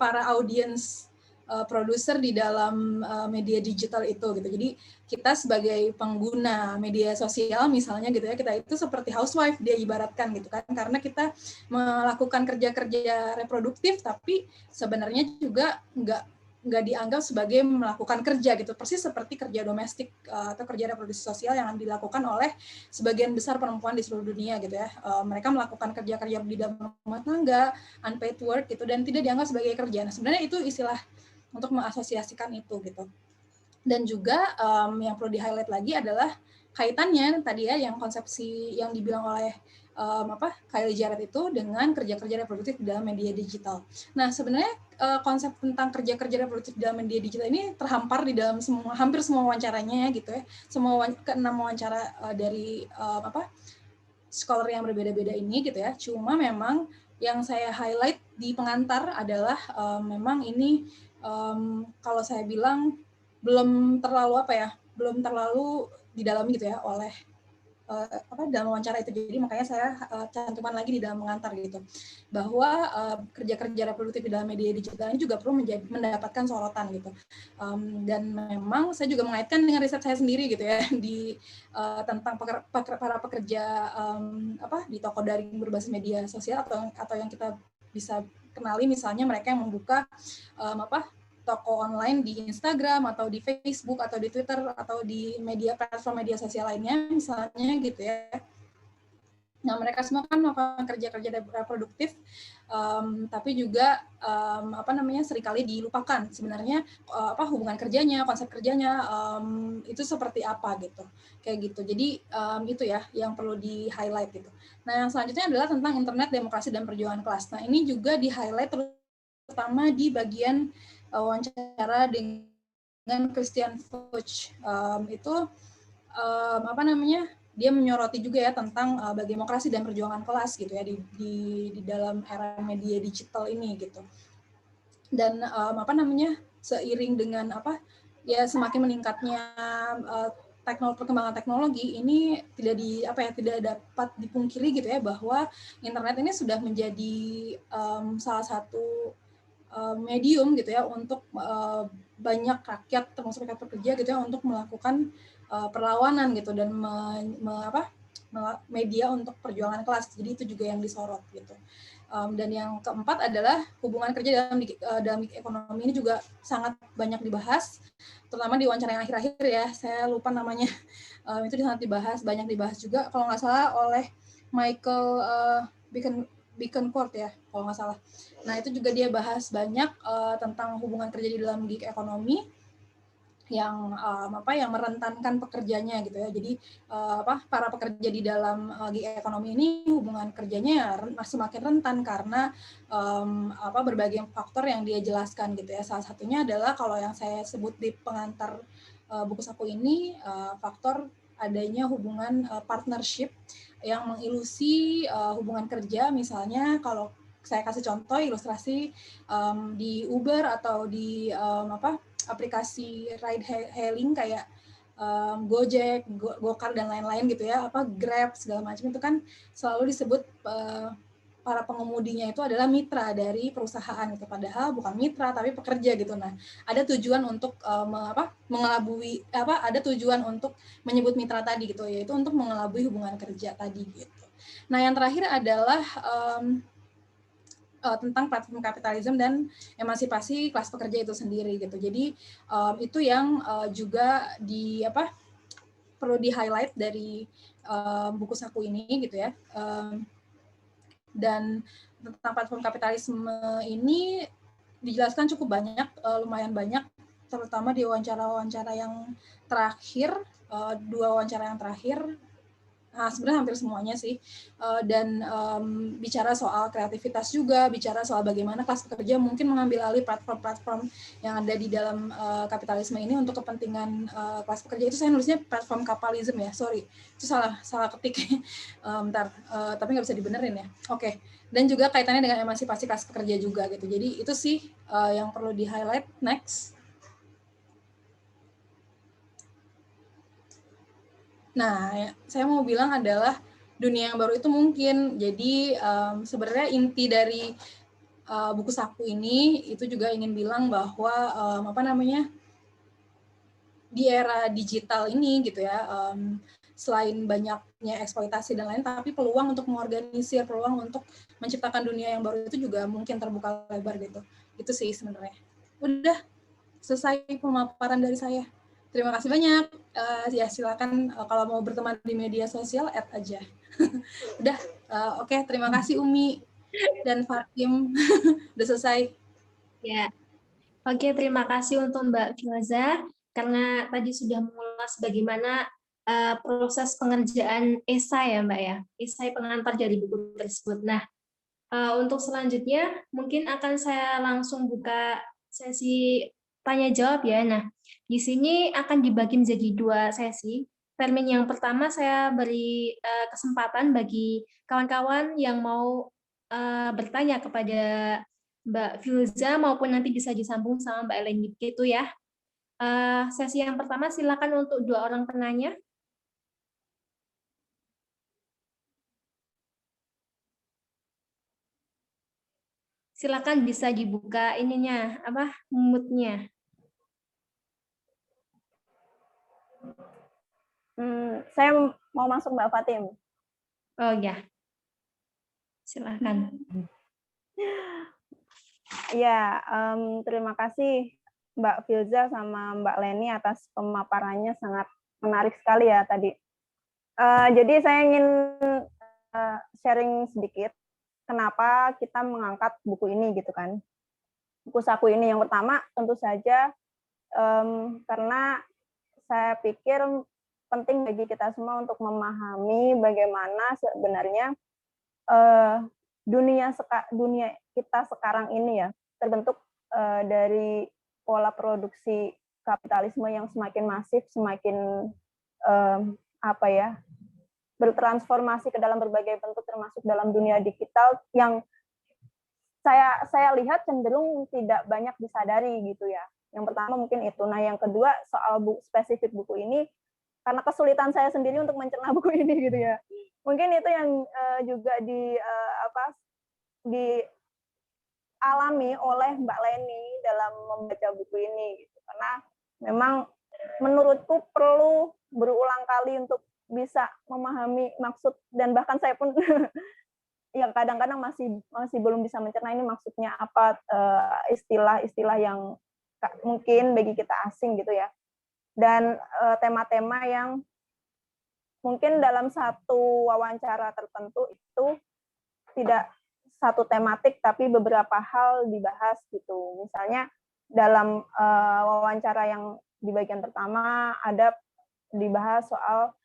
para audiens produser di dalam media digital itu gitu. Jadi kita sebagai pengguna media sosial misalnya gitu ya, kita itu seperti housewife dia ibaratkan gitu kan, karena kita melakukan kerja-kerja reproduktif tapi sebenarnya juga nggak dianggap sebagai melakukan kerja gitu, persis seperti kerja domestik atau kerja reproduksi sosial yang dilakukan oleh sebagian besar perempuan di seluruh dunia gitu ya. Mereka melakukan kerja-kerja di dalam rumah tangga, unpaid work gitu, dan tidak dianggap sebagai kerja. Nah, sebenarnya itu istilah untuk mengasosiasikan itu gitu. Dan juga yang perlu di-highlight lagi adalah kaitannya tadi ya, yang konsepsi yang dibilang oleh Kylie Jarrett itu dengan kerja-kerja reproduktif di dalam media digital. Nah, sebenarnya konsep tentang kerja-kerja reproduktif di dalam media digital ini terhampar di dalam hampir semua wawancaranya gitu ya. Keenam wawancara dari scholar yang berbeda-beda ini gitu ya. Cuma memang yang saya highlight di pengantar adalah memang ini kalau saya bilang belum terlalu didalami gitu ya oleh dalam wawancara itu. Jadi makanya saya cantumkan lagi di dalam pengantar gitu, bahwa kerja-kerja reproduktif di dalam media digital ini juga perlu mendapatkan sorotan gitu. Dan memang saya juga mengaitkan dengan riset saya sendiri gitu ya tentang para pekerja di toko daring berbasis media sosial atau yang kita bisa kenali, misalnya mereka yang membuka toko online di Instagram atau di Facebook atau di Twitter atau di platform media sosial lainnya misalnya gitu ya. Nah, mereka semua kan melakukan kerja-kerja reproduktif, tapi juga seringkali dilupakan sebenarnya hubungan kerjanya, konsep kerjanya itu seperti apa gitu, kayak gitu. Jadi itu ya yang perlu di-highlight gitu. Nah, yang selanjutnya adalah tentang internet, demokrasi dan perjuangan kelas. Nah, ini juga di-highlight terutama di bagian wawancara dengan Christian Fuchs. Dia menyoroti juga ya tentang demokrasi dan perjuangan kelas gitu ya di dalam era media digital ini gitu. Dan seiring dengan semakin meningkatnya perkembangan teknologi ini tidak dapat dipungkiri gitu ya, bahwa internet ini sudah menjadi salah satu medium gitu ya untuk banyak rakyat termasuk rakyat pekerja gitu ya untuk melakukan perlawanan gitu dan media untuk perjuangan kelas. Jadi itu juga yang disorot gitu. Dan yang keempat adalah hubungan kerja dalam gig ekonomi ini juga sangat banyak dibahas, terutama di wawancara yang akhir-akhir ya. Saya lupa namanya. Itu sangat banyak dibahas juga. Kalau nggak salah oleh Michael Beaconcourt ya, kalau nggak salah. Nah itu juga dia bahas banyak tentang hubungan kerja di dalam gig ekonomi yang yang merentankan pekerjanya gitu ya. Jadi para pekerja di dalam gig ekonomi ini hubungan kerjanya semakin rentan karena berbagai faktor yang dia jelaskan gitu ya. Salah satunya adalah kalau yang saya sebut di pengantar buku saku ini faktor adanya hubungan partnership yang mengilusi hubungan kerja. Misalnya kalau saya kasih contoh ilustrasi di Uber atau di aplikasi ride hailing kayak Gojek, Gokar dan lain-lain gitu ya, Grab segala macam itu kan selalu disebut para pengemudinya itu adalah mitra dari perusahaan gitu, padahal bukan mitra tapi pekerja gitu. Nah, ada tujuan untuk mengelabui ada tujuan untuk menyebut mitra tadi gitu, yaitu untuk mengelabui hubungan kerja tadi gitu. Nah, yang terakhir adalah tentang platform kapitalisme dan emansipasi kelas pekerja itu sendiri gitu. Jadi itu yang juga perlu di highlight dari buku saku ini gitu ya. Dan tentang platform kapitalisme ini dijelaskan cukup banyak, lumayan banyak, terutama di wawancara-wawancara yang terakhir, 2 wawancara yang terakhir. Sebenarnya hampir semuanya sih, dan bicara soal kreativitas juga, bicara soal bagaimana kelas pekerja mungkin mengambil alih platform-platform yang ada di dalam kapitalisme ini untuk kepentingan kelas pekerja. Itu saya nulisnya platform kapitalisme ya, sorry, itu salah ketik. Tapi nggak bisa dibenerin ya. Oke. Dan juga kaitannya dengan emansipasi kelas pekerja juga gitu. Jadi itu sih yang perlu di highlight. Next. Nah, saya mau bilang adalah dunia yang baru itu mungkin. Jadi sebenarnya inti dari buku saku ini itu juga ingin bilang bahwa di era digital ini gitu ya, selain banyaknya eksploitasi dan lain, tapi peluang untuk mengorganisir, peluang untuk menciptakan dunia yang baru itu juga mungkin terbuka lebar gitu. Itu sih sebenarnya. Udah selesai pemaparan dari saya. Terima kasih banyak. Ya silakan kalau mau berteman di media sosial add aja. Udah. Oke, terima kasih Umi dan Fatim. Udah selesai. Ya. Oke, terima kasih untuk Mbak Filza karena tadi sudah mengulas bagaimana proses pengerjaan esai ya Mbak ya, esai pengantar dari buku tersebut. Nah, untuk selanjutnya mungkin akan saya langsung buka sesi tanya jawab ya. Nah, di sini akan dibagi menjadi 2 sesi. Termin yang pertama saya beri kesempatan bagi kawan-kawan yang mau bertanya kepada Mbak Filza maupun nanti bisa disambung sama Mbak Eleni gitu ya. Sesi yang pertama silakan untuk 2 orang penanya. Silakan bisa dibuka ininya, mute-nya. Saya mau masuk Mbak Fatim. Oh ya, silakan. Ya, terima kasih Mbak Filza sama Mbak Leni atas pemaparannya, sangat menarik sekali ya tadi. Jadi saya ingin sharing sedikit kenapa kita mengangkat buku ini gitu kan. Buku saku ini yang pertama tentu saja karena saya pikir penting bagi kita semua untuk memahami bagaimana sebenarnya dunia kita sekarang ini ya terbentuk dari pola produksi kapitalisme yang semakin masif, semakin bertransformasi ke dalam berbagai bentuk termasuk dalam dunia digital yang saya lihat cenderung tidak banyak disadari gitu ya. Yang pertama mungkin itu. Nah, yang kedua soal spesifik buku ini karena kesulitan saya sendiri untuk mencerna buku ini gitu ya. Mungkin itu yang juga dialami oleh Mbak Leni dalam membaca buku ini gitu. Karena memang menurutku perlu berulang kali untuk bisa memahami maksud, dan bahkan saya pun ya kadang-kadang masih belum bisa mencerna ini maksudnya apa, istilah-istilah yang mungkin bagi kita asing gitu ya. Dan tema-tema yang mungkin dalam satu wawancara tertentu itu tidak satu tematik tapi beberapa hal dibahas gitu. Misalnya dalam wawancara yang di bagian pertama ada dibahas soal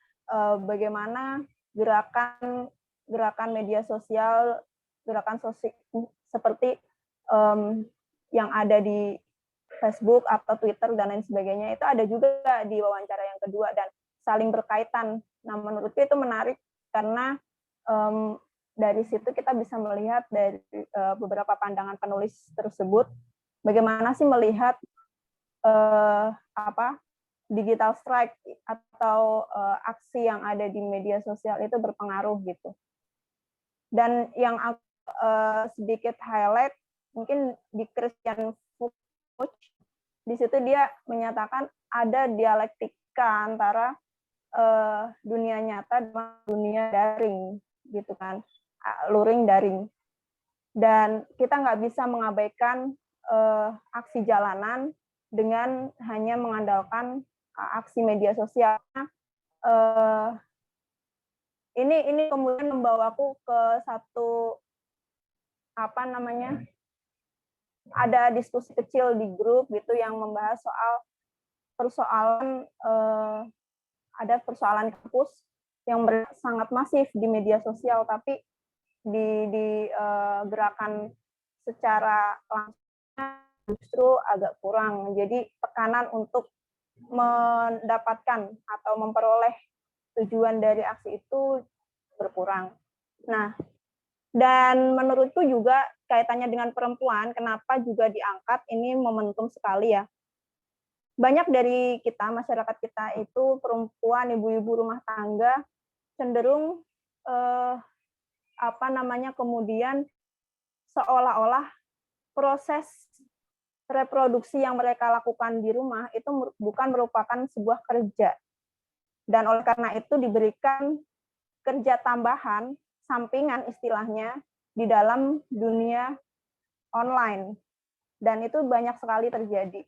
bagaimana gerakan media sosial, gerakan sosial seperti yang ada di Facebook atau Twitter dan lain sebagainya, itu ada juga di wawancara yang kedua dan saling berkaitan. Nah, menurutku itu menarik karena dari situ kita bisa melihat dari beberapa pandangan penulis tersebut, bagaimana sih melihat digital strike atau aksi yang ada di media sosial itu berpengaruh gitu. Dan yang sedikit highlight mungkin di Christian Foucault, di situ dia menyatakan ada dialektika antara dunia nyata dan dunia daring gitu kan, luring daring. Dan kita nggak bisa mengabaikan aksi jalanan dengan hanya mengandalkan aksi media sosial. Ini kemudian membawaku ke satu ada diskusi kecil di grup gitu yang membahas soal persoalan ada persoalan kampus yang sangat masif di media sosial, tapi di gerakan secara langsung justru agak kurang. Jadi tekanan untuk mendapatkan atau memperoleh tujuan dari aksi itu berkurang. Nah, dan menurutku juga kaitannya dengan perempuan, kenapa juga diangkat, ini momentum sekali ya. Banyak dari kita, masyarakat kita itu perempuan, ibu-ibu rumah tangga, cenderung kemudian seolah-olah proses reproduksi yang mereka lakukan di rumah itu bukan merupakan sebuah kerja. Dan oleh karena itu diberikan kerja tambahan, sampingan istilahnya, di dalam dunia online. Dan itu banyak sekali terjadi.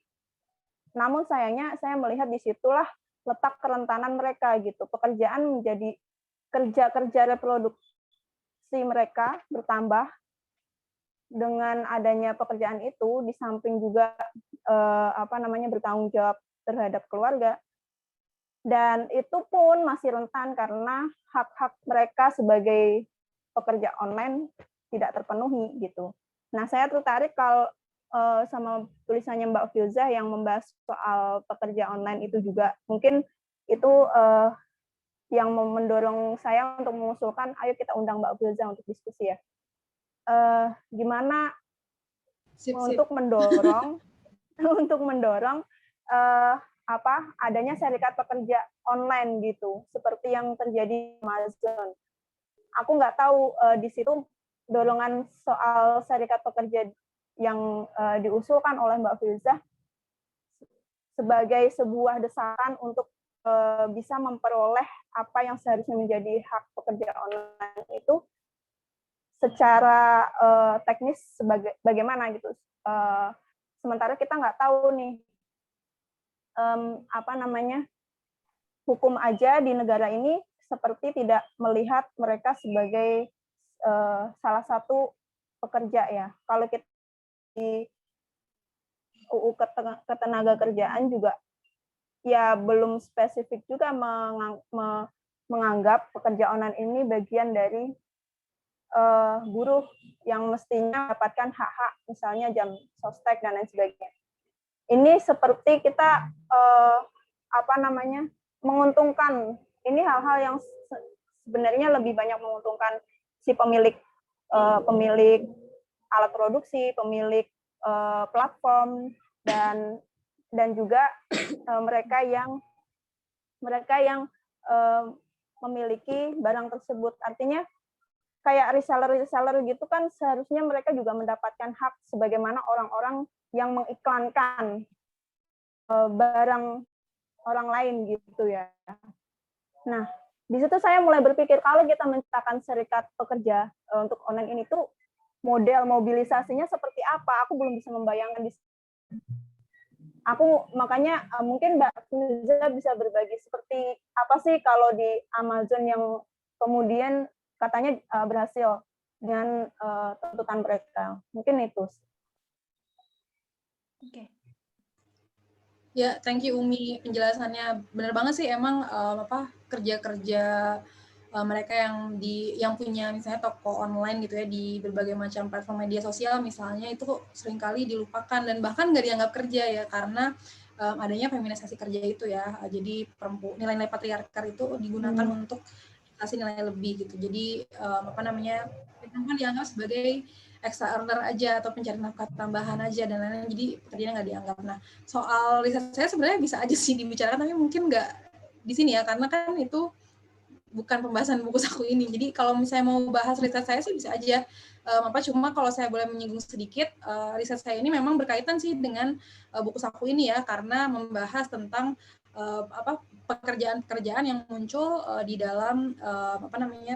Namun sayangnya saya melihat disitulah letak kerentanan mereka gitu. Pekerjaan menjadi kerja-kerja reproduksi mereka bertambah. Dengan adanya pekerjaan itu, di samping juga bertanggung jawab terhadap keluarga, dan itu pun masih rentan karena hak-hak mereka sebagai pekerja online tidak terpenuhi gitu. Nah, saya tertarik kalau sama tulisannya Mbak Filzah yang membahas soal pekerja online itu juga. Mungkin itu yang mendorong saya untuk mengusulkan, ayo kita undang Mbak Filzah untuk diskusi ya. Gimana untuk mendorong adanya serikat pekerja online gitu, seperti yang terjadi di Amazon. Aku nggak tahu di situ dorongan soal serikat pekerja yang diusulkan oleh Mbak Filzah sebagai sebuah desakan untuk bisa memperoleh apa yang seharusnya menjadi hak pekerja online itu secara teknis bagaimana gitu. Sementara kita nggak tahu nih hukum aja di negara ini seperti tidak melihat mereka sebagai salah satu pekerja ya. Kalau kita di UU Ketenagakerjaan juga ya belum spesifik juga menganggap pekerja online ini bagian dari buruh yang mestinya mendapatkan hak-hak, misalnya jam sostek dan lain sebagainya. Ini seperti kita menguntungkan. Ini hal-hal yang sebenarnya lebih banyak menguntungkan si pemilik alat produksi, pemilik platform dan juga mereka yang memiliki barang tersebut. Artinya kayak reseller gitu kan seharusnya mereka juga mendapatkan hak sebagaimana orang-orang yang mengiklankan barang orang lain gitu ya. Nah, di situ saya mulai berpikir kalau kita menciptakan serikat pekerja untuk online ini tuh model mobilisasinya seperti apa? Aku belum bisa membayangkan. Aku makanya mungkin Mbak Firza bisa berbagi seperti apa sih kalau di Amazon yang kemudian katanya berhasil dengan tuntutan mereka. Mungkin itu. Oke. Ya, thank you Umi, penjelasannya benar banget sih. Emang kerja-kerja mereka yang punya misalnya toko online gitu ya di berbagai macam platform media sosial misalnya, itu seringkali dilupakan dan bahkan nggak dianggap kerja ya, karena adanya feminisasi kerja itu ya. Jadi nilai-nilai patriarkal itu digunakan untuk kasih nilai lebih gitu. Jadi perempuan dianggap sebagai extra earner aja atau pencari nafkah tambahan aja dan lain-lain, jadi pekerjaannya nggak dianggap. Nah, soal riset saya sebenarnya bisa aja sih dibicarakan, tapi mungkin nggak di sini ya, karena kan itu bukan pembahasan buku saku ini. Jadi kalau misalnya mau bahas riset saya sih bisa aja. Cuma kalau saya boleh menyinggung sedikit, riset saya ini memang berkaitan sih dengan buku saku ini ya, karena membahas tentang pekerjaan-pekerjaan yang muncul di dalam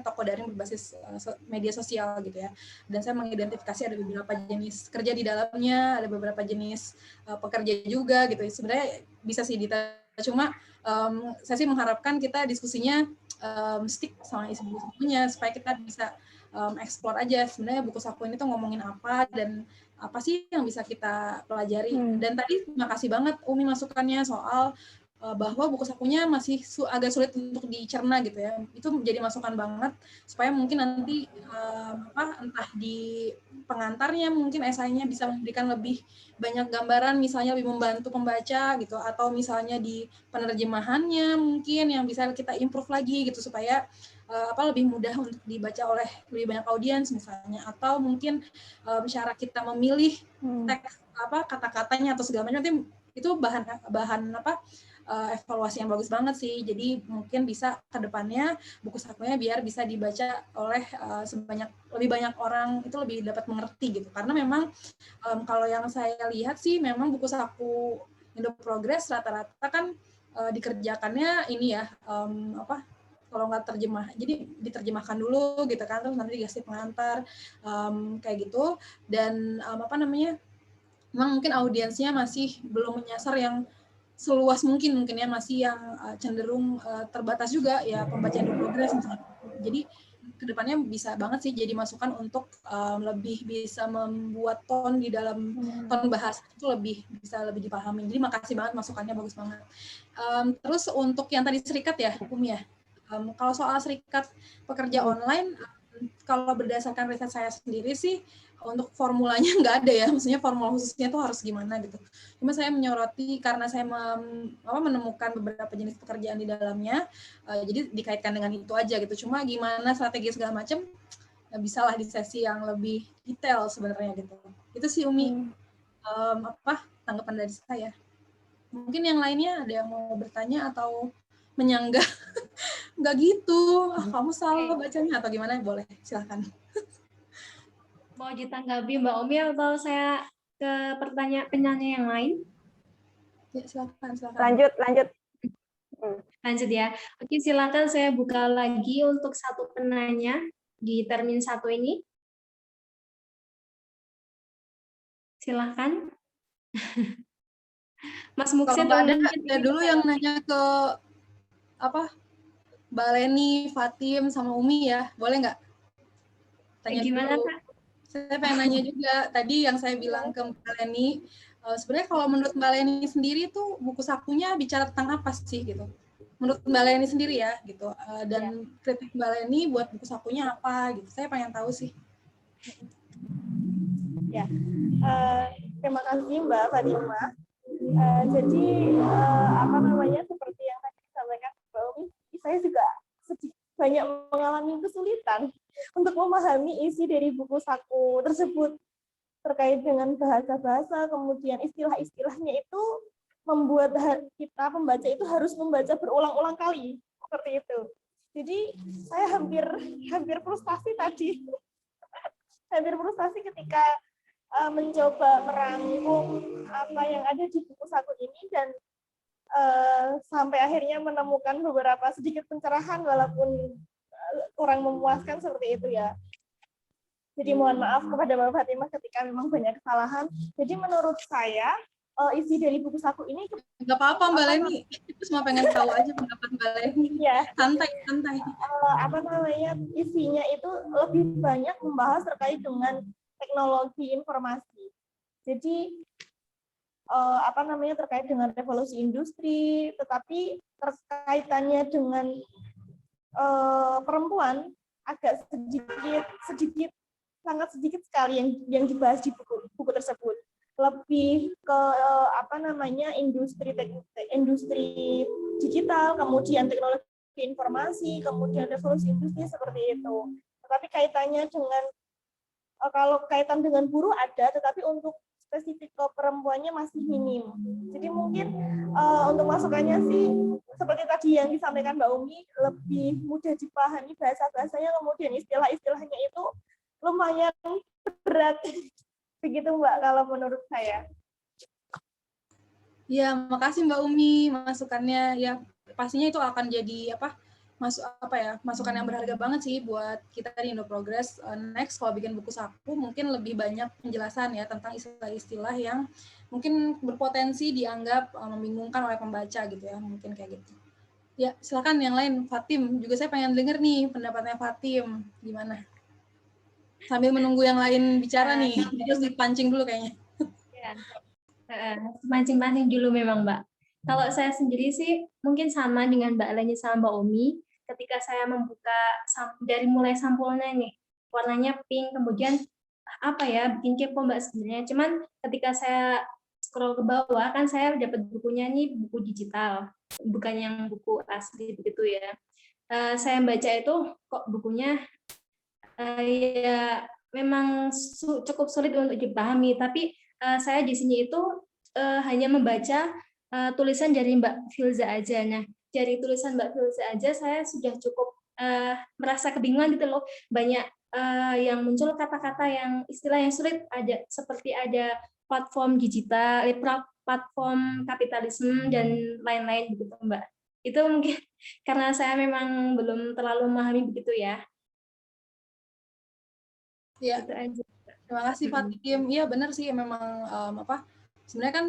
toko daring berbasis media sosial gitu ya. Dan saya mengidentifikasi ada beberapa jenis kerja di dalamnya, ada beberapa jenis pekerja juga gitu. Sebenarnya bisa sih cuma saya sih mengharapkan kita diskusinya stick sama isi bukunya supaya kita bisa explore aja sebenarnya buku saku ini tuh ngomongin apa dan apa sih yang bisa kita pelajari. Dan tadi terima kasih banget Umi masukannya soal bahwa buku sakunya masih agak sulit untuk dicerna gitu ya. Itu menjadi masukan banget supaya mungkin nanti entah di pengantarnya mungkin esainya bisa memberikan lebih banyak gambaran, misalnya lebih membantu pembaca gitu, atau misalnya di penerjemahannya mungkin yang bisa kita improve lagi gitu supaya lebih mudah untuk dibaca oleh lebih banyak audiens misalnya, atau mungkin cara kita memilih teks kata-katanya atau segala macam, itu bahan evaluasi yang bagus banget sih. Jadi mungkin bisa ke depannya buku sakunya biar bisa dibaca oleh lebih banyak orang, itu lebih dapat mengerti gitu. Karena memang kalau yang saya lihat sih memang buku saku Indo Progress rata-rata kan dikerjakannya ini ya kalau nggak terjemah, jadi diterjemahkan dulu gitu kan, terus nanti dikasih pengantar kayak gitu. Dan memang mungkin audiensnya masih belum menyasar yang seluas mungkin ya, masih yang cenderung terbatas juga ya pembaca Indo Progress misalnya. Jadi kedepannya bisa banget sih jadi masukan untuk lebih bisa membuat tone di dalam tone bahasa itu bisa lebih dipahami. Jadi makasih banget masukannya, bagus banget. Terus untuk yang tadi serikat ya Umi ya, kalau soal serikat pekerja online, kalau berdasarkan riset saya sendiri sih untuk formulanya nggak ada ya, maksudnya formula khususnya tuh harus gimana gitu. Cuma saya menyoroti karena saya menemukan beberapa jenis pekerjaan di dalamnya, jadi dikaitkan dengan itu aja gitu. Cuma gimana strategi segala macam, bisalah di sesi yang lebih detail sebenarnya gitu. Itu sih Umi tanggapan dari saya. Mungkin yang lainnya ada yang mau bertanya atau menyanggah, nggak gitu, kamu salah bacanya atau gimana, boleh silahkan. Mau ditanggapi Mbak Umi atau saya ke penanya yang lain? Ya, silakan. Lanjut ya. Oke, silakan saya buka lagi untuk satu penanya di termin 1 ini. Silakan. Mas Muksin, kalau ada dulu yang nanya ke Mbak Leni, Fatim, sama Umi ya, boleh nggak? Tanya gimana dulu. Kak? Saya pengen nanya juga, tadi yang saya bilang ke Mbak Leni, sebenarnya kalau menurut Mbak Leni sendiri tuh buku sakunya bicara tentang apa sih gitu? Menurut Mbak Leni sendiri ya gitu, dan kritik Mbak Leni buat buku sakunya apa gitu? Saya pengen tahu sih. Ya, terima kasih Mbak Fatima. Jadi seperti yang tadi disampaikan Mbak Umi, saya juga banyak mengalami kesulitan untuk memahami isi dari buku saku tersebut terkait dengan bahasa-bahasa, kemudian istilah-istilahnya itu membuat kita pembaca itu harus membaca berulang-ulang kali seperti itu. Jadi saya hampir frustasi tadi, hampir frustasi ketika mencoba merangkum apa yang ada di buku saku ini, dan sampai akhirnya menemukan beberapa sedikit pencerahan walaupun kurang memuaskan seperti itu ya. Jadi mohon maaf kepada Mbak Fatimah ketika memang banyak kesalahan. Jadi menurut saya isi dari buku saku ini nggak apa-apa Mbak Leni, cuma pengen tahu aja pendapat Mbak Leni. Ya, santai. Isinya itu lebih banyak membahas terkait dengan teknologi informasi. Jadi terkait dengan revolusi industri, tetapi terkaitannya dengan perempuan agak sedikit sangat sedikit sekali yang dibahas di buku tersebut. Lebih ke industri digital, kemudian teknologi informasi, kemudian revolusi industri seperti itu. Tetapi kaitannya dengan kalau kaitan dengan buruh ada, tetapi untuk spesifik ke perempuannya masih minim. Jadi mungkin untuk masukannya sih seperti tadi yang disampaikan Mbak Umi, lebih mudah dipahami bahasa-bahasanya, kemudian istilah-istilahnya itu lumayan berat. Begitu Mbak kalau menurut saya. Ya, makasih Mbak Umi masukannya. Ya, pastinya itu akan jadi masukan yang berharga banget sih buat kita di Indo Progress. Next kalau bikin buku saku mungkin lebih banyak penjelasan ya tentang istilah-istilah yang mungkin berpotensi dianggap membingungkan oleh pembaca gitu ya, mungkin kayak gitu. Ya, silakan yang lain. Fatim, juga saya pengen denger nih pendapatnya Fatim. Gimana? Sambil menunggu yang lain bicara nih, terus dipancing dulu kayaknya. Ya. Mancing-mancing dulu memang Mbak. Kalau saya sendiri sih mungkin sama dengan Mbak Leni sama Mbak Umi. Ketika saya membuka dari mulai sampulnya nih, warnanya pink, kemudian bikin kepo Mbak sebenarnya. Cuman ketika saya scroll ke bawah kan saya dapat bukunya nih, buku digital, bukan yang buku asli begitu ya. Saya baca itu kok bukunya ya memang cukup sulit untuk dipahami, tapi saya di sini itu hanya membaca tulisan dari Mbak Filza aja. Nah, dari tulisan Mbak Filza aja saya sudah cukup merasa kebingungan gitu loh. Banyak yang muncul kata-kata yang istilah yang sulit, seperti ada platform digital, platform kapitalisme dan lain-lain begitu Mbak. Itu mungkin karena saya memang belum terlalu memahami begitu ya. Ya, terima kasih Fatim. Iya benar sih memang sebenarnya kan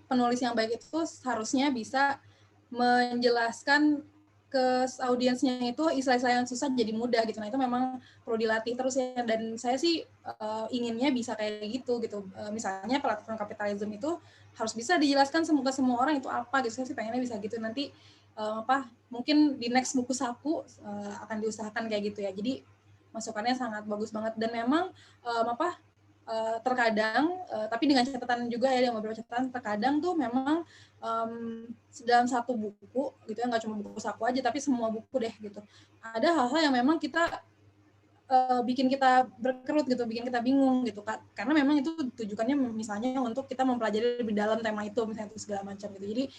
penulis yang baik itu seharusnya bisa menjelaskan ke audiensnya itu istilah-istilah yang susah jadi mudah gitu. Nah itu memang perlu dilatih terus ya. Dan saya sih inginnya bisa kayak gitu. Misalnya platform kapitalisme itu harus bisa dijelaskan ke semua orang itu apa gitu. Saya sih pengennya bisa gitu. Nanti mungkin di next buku saku akan diusahakan kayak gitu ya. Jadi masukannya sangat bagus banget dan memang terkadang tapi dengan catatan juga ya, dengan beberapa catatan terkadang tuh memang dalam satu buku gitu ya, nggak cuma buku saku aja tapi semua buku deh gitu, ada hal-hal yang memang kita bikin kita berkerut gitu, bikin kita bingung gitu, karena memang itu tujuannya misalnya untuk kita mempelajari lebih dalam tema itu misalnya itu segala macam gitu. Jadi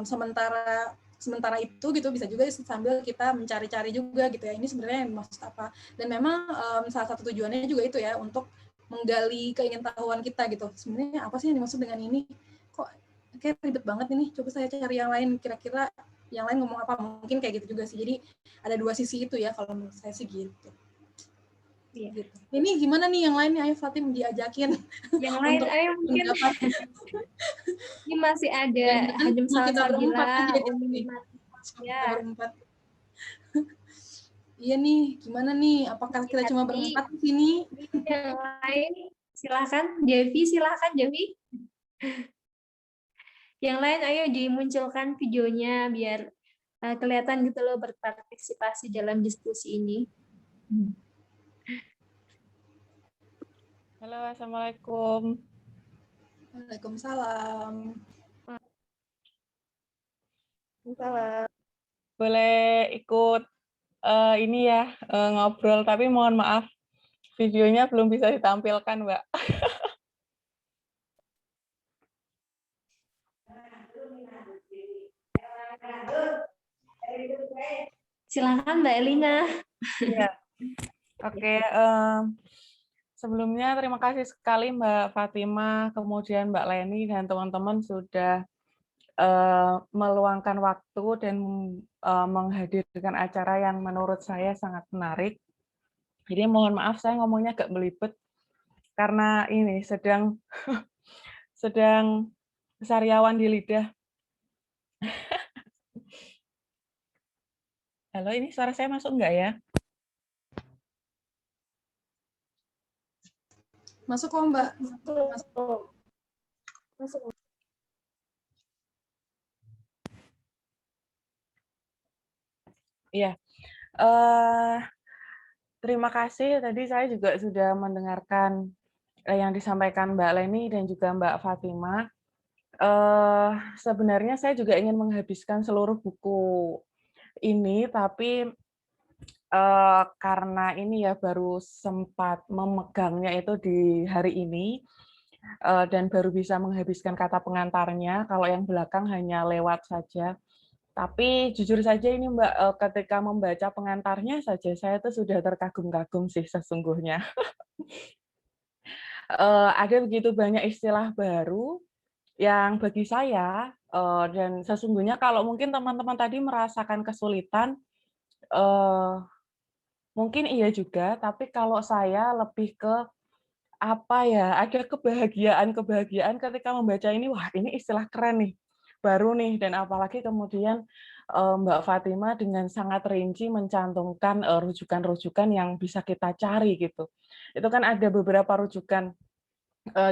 sementara itu gitu bisa juga sambil kita mencari-cari juga gitu ya, ini sebenarnya yang maksud apa. Dan memang salah satu tujuannya juga itu ya, untuk menggali keingintahuan kita gitu, sebenarnya apa sih yang dimaksud dengan ini, kok kayak ribet banget ini, coba saya cari yang lain, kira-kira yang lain ngomong apa, mungkin kayak gitu juga sih. Jadi ada dua sisi itu ya kalau menurut saya sih gitu. Iya. Gitu. Ini gimana nih yang lainnya? Ayo Fatim diajakin. Yang lain, ayo mungkin. Ini masih ada Hajem Salsabila, ya. Berempat. Iya nih, gimana nih? Apakah kita cuma berempat di sini? Yang lain, silakan Devi. Yang lain, ayo dimunculkan videonya biar kelihatan gitu loh berpartisipasi dalam diskusi ini. Halo, Assalamualaikum. Waalaikumsalam. Boleh ikut ini ya, ngobrol, tapi mohon maaf, videonya belum bisa ditampilkan, Mbak. Silakan Mbak Elina. Ya. Oke, sebelumnya terima kasih sekali Mbak Fatimah, kemudian Mbak Leni dan teman-teman sudah meluangkan waktu dan menghadirkan acara yang menurut saya sangat menarik. Jadi mohon maaf saya ngomongnya agak belibet karena ini sedang sedang sariawan di lidah. Halo, ini suara saya masuk enggak ya? Masuk kok Mbak. Masuk. Iya. Terima kasih. Tadi saya juga sudah mendengarkan yang disampaikan Mbak Leni dan juga Mbak Fatima. Sebenarnya saya juga ingin menghabiskan seluruh buku ini, tapi karena ini ya baru sempat memegangnya itu di hari ini dan baru bisa menghabiskan kata pengantarnya. Kalau yang belakang hanya lewat saja. Tapi jujur saja ini Mbak, ketika membaca pengantarnya saja saya tuh sudah terkagum-kagum sih sesungguhnya. Ada begitu banyak istilah baru yang bagi saya dan sesungguhnya kalau mungkin teman-teman tadi merasakan kesulitan, mungkin iya juga, tapi kalau saya lebih ke apa ya, ada kebahagiaan ketika membaca ini, wah ini istilah keren nih, baru nih, dan apalagi kemudian Mbak Fatima dengan sangat rinci mencantumkan rujukan-rujukan yang bisa kita cari gitu. Itu kan ada beberapa rujukan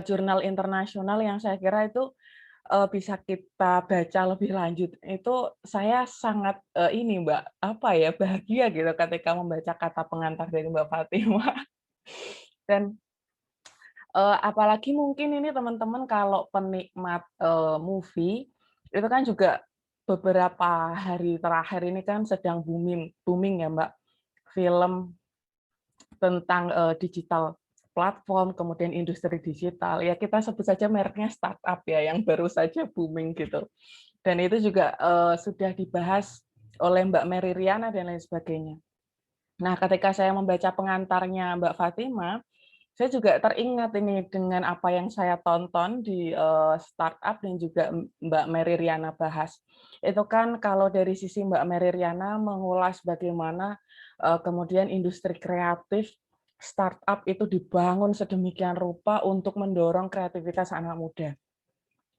jurnal internasional yang saya kira itu bisa kita baca lebih lanjut. Itu saya sangat ini Mbak, apa ya, bahagia gitu ketika membaca kata pengantar dari Mbak Fatima. Dan apalagi mungkin ini teman-teman kalau penikmat movie, itu kan juga beberapa hari terakhir ini kan sedang booming ya Mbak, film tentang digital platform, kemudian industri digital. Ya kita sebut saja mereknya startup ya, yang baru saja booming gitu. Dan itu juga sudah dibahas oleh Mbak Mary Riana dan lain sebagainya. Nah, ketika saya membaca pengantarnya Mbak Fatima, saya juga teringat ini dengan apa yang saya tonton di startup dan juga Mbak Mary Riana bahas. Itu kan kalau dari sisi Mbak Mary Riana mengulas bagaimana kemudian industri kreatif startup itu dibangun sedemikian rupa untuk mendorong kreativitas anak muda.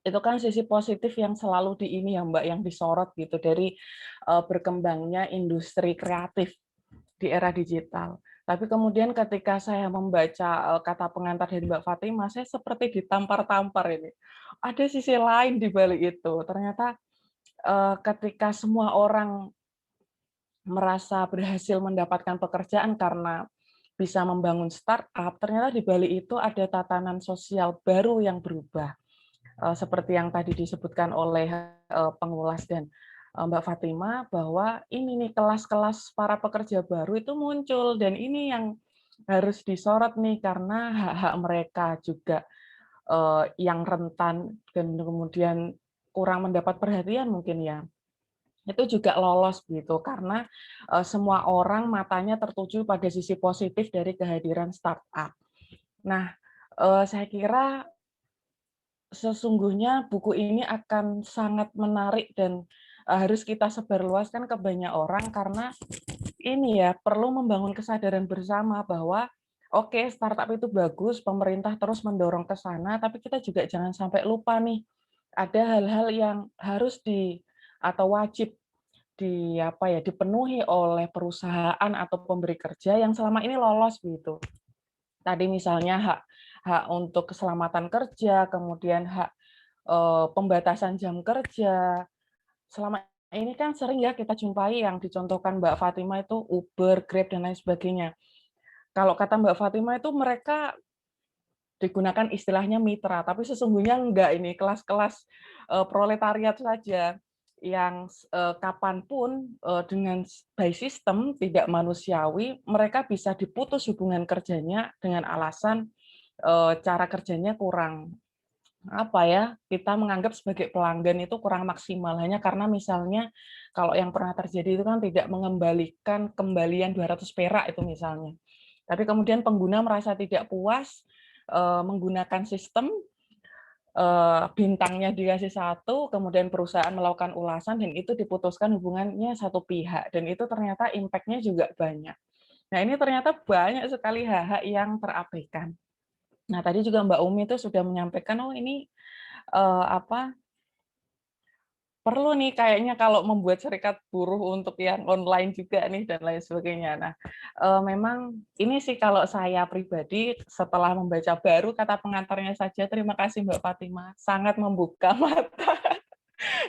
Itu kan sisi positif yang selalu di ini ya Mbak, yang disorot gitu dari berkembangnya industri kreatif di era digital. Tapi kemudian ketika saya membaca kata pengantar dari Mbak Fatima, saya seperti ditampar-tampar ini. Ada sisi lain di balik itu. Ternyata ketika semua orang merasa berhasil mendapatkan pekerjaan karena bisa membangun startup, ternyata di balik itu ada tatanan sosial baru yang berubah. Seperti yang tadi disebutkan oleh pengulas dan Mbak Fatima, bahwa ini nih kelas-kelas para pekerja baru itu muncul, dan ini yang harus disorot nih karena hak-hak mereka juga yang rentan dan kemudian kurang mendapat perhatian mungkin ya. Itu juga lolos gitu karena semua orang matanya tertuju pada sisi positif dari kehadiran startup. Nah, saya kira sesungguhnya buku ini akan sangat menarik dan harus kita sebarluaskan ke banyak orang karena ini ya perlu membangun kesadaran bersama bahwa oke, startup itu bagus, pemerintah terus mendorong ke sana, tapi kita juga jangan sampai lupa nih ada hal-hal yang harus atau wajib dipenuhi oleh perusahaan atau pemberi kerja yang selama ini lolos gitu. Tadi misalnya hak untuk keselamatan kerja, kemudian hak pembatasan jam kerja. Selama ini kan sering ya kita jumpai yang dicontohkan Mbak Fatima itu Uber, Grab, dan lain sebagainya. Kalau kata Mbak Fatima itu mereka digunakan istilahnya mitra, tapi sesungguhnya enggak, ini kelas-kelas proletariat saja yang kapanpun dengan by system tidak manusiawi, mereka bisa diputus hubungan kerjanya dengan alasan cara kerjanya kurang kita menganggap sebagai pelanggan itu kurang maksimal hanya karena misalnya kalau yang pernah terjadi itu kan tidak mengembalikan kembalian 200 perak itu misalnya. Tapi kemudian pengguna merasa tidak puas menggunakan sistem bintangnya dikasih satu, kemudian perusahaan melakukan ulasan dan itu diputuskan hubungannya satu pihak, dan itu ternyata impact-nya juga banyak. Nah, ini ternyata banyak sekali hak-hak yang terabaikan. Nah, tadi juga Mbak Umi itu sudah menyampaikan, oh ini perlu nih kayaknya kalau membuat serikat buruh untuk yang online juga nih dan lain sebagainya. Nah, memang ini sih kalau saya pribadi setelah membaca baru kata pengantarnya saja, terima kasih Mbak Fatima, sangat membuka mata.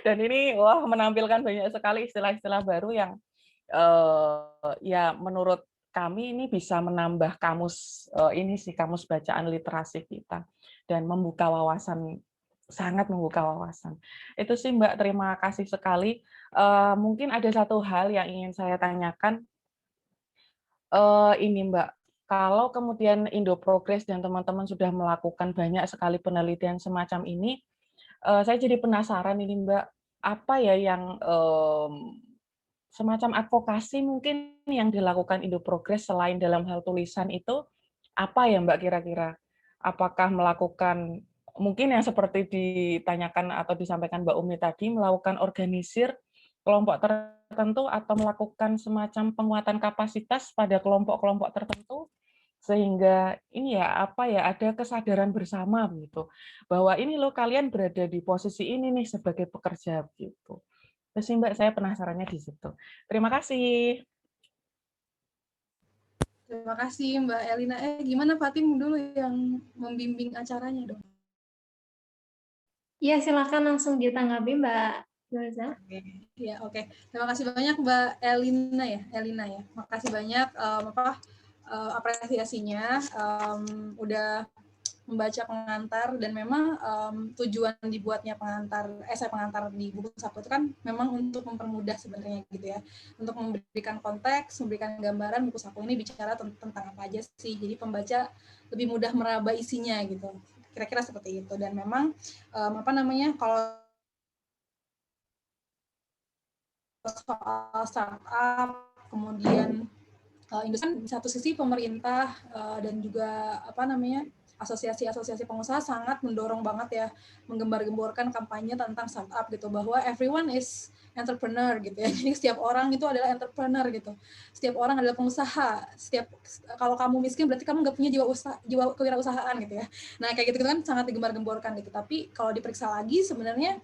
Dan ini wah menampilkan banyak sekali istilah-istilah baru yang ya menurut kami ini bisa menambah kamus ini sih kamus bacaan literasi kita dan membuka wawasan, sangat membuka wawasan. Itu sih Mbak, terima kasih sekali. Mungkin ada satu hal yang ingin saya tanyakan, ini Mbak, kalau kemudian Indo Progress dan teman-teman sudah melakukan banyak sekali penelitian semacam ini, saya jadi penasaran ini Mbak, apa ya yang semacam advokasi mungkin yang dilakukan Indo Progress selain dalam hal tulisan itu, apa ya Mbak kira-kira? Apakah melakukan, mungkin yang seperti ditanyakan atau disampaikan Mbak Umi tadi, melakukan organisir kelompok tertentu atau melakukan semacam penguatan kapasitas pada kelompok-kelompok tertentu, sehingga ini ya, apa ya, ada kesadaran bersama gitu, bahwa ini loh kalian berada di posisi ini nih sebagai pekerja gitu. Terus sih Mbak, saya penasarannya di situ. Terima kasih. Terima kasih Mbak Elina. Gimana Fatim dulu yang membimbing acaranya dong? Iya, silakan langsung ditanggapi Mbak Yoza. Ya, oke. Terima kasih banyak Mbak Elina ya. Makasih banyak apresiasinya, udah membaca pengantar, dan memang tujuan dibuatnya esai pengantar di buku saku itu kan memang untuk mempermudah sebenarnya gitu ya, untuk memberikan konteks, memberikan gambaran buku saku ini bicara tentang apa aja sih, jadi pembaca lebih mudah meraba isinya gitu, kira-kira seperti itu. Dan memang kalau soal startup, kemudian industri, di satu sisi pemerintah dan juga asosiasi-asosiasi pengusaha sangat mendorong banget ya, menggembar-gemborkan kampanye tentang startup gitu, bahwa everyone is entrepreneur gitu ya. Jadi setiap orang itu adalah entrepreneur gitu. Setiap orang adalah pengusaha. Kalau kamu miskin berarti kamu nggak punya jiwa kewirausahaan gitu ya. Nah, kayak gitu kan sangat digembar-gemborkan gitu. Tapi kalau diperiksa lagi sebenarnya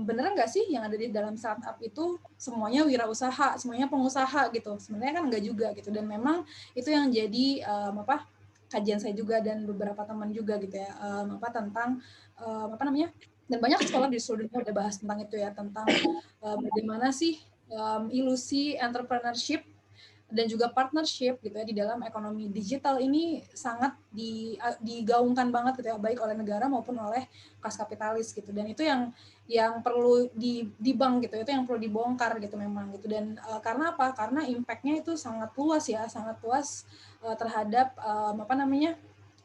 beneran nggak sih yang ada di dalam startup itu semuanya wirausaha, semuanya pengusaha gitu? Sebenarnya kan nggak juga gitu. Dan memang itu yang jadi kajian saya juga dan beberapa teman juga gitu ya, tentang dan banyak sekolah di seluruh dunia udah bahas tentang itu ya, tentang bagaimana sih ilusi entrepreneurship dan juga partnership gitu ya di dalam ekonomi digital ini sangat digaungkan banget gitu ya, baik oleh negara maupun oleh kelas kapitalis gitu. Dan itu yang perlu dibang gitu, itu yang perlu dibongkar gitu memang gitu. Dan karena apa? Karena impact-nya itu sangat luas ya, sangat luas terhadap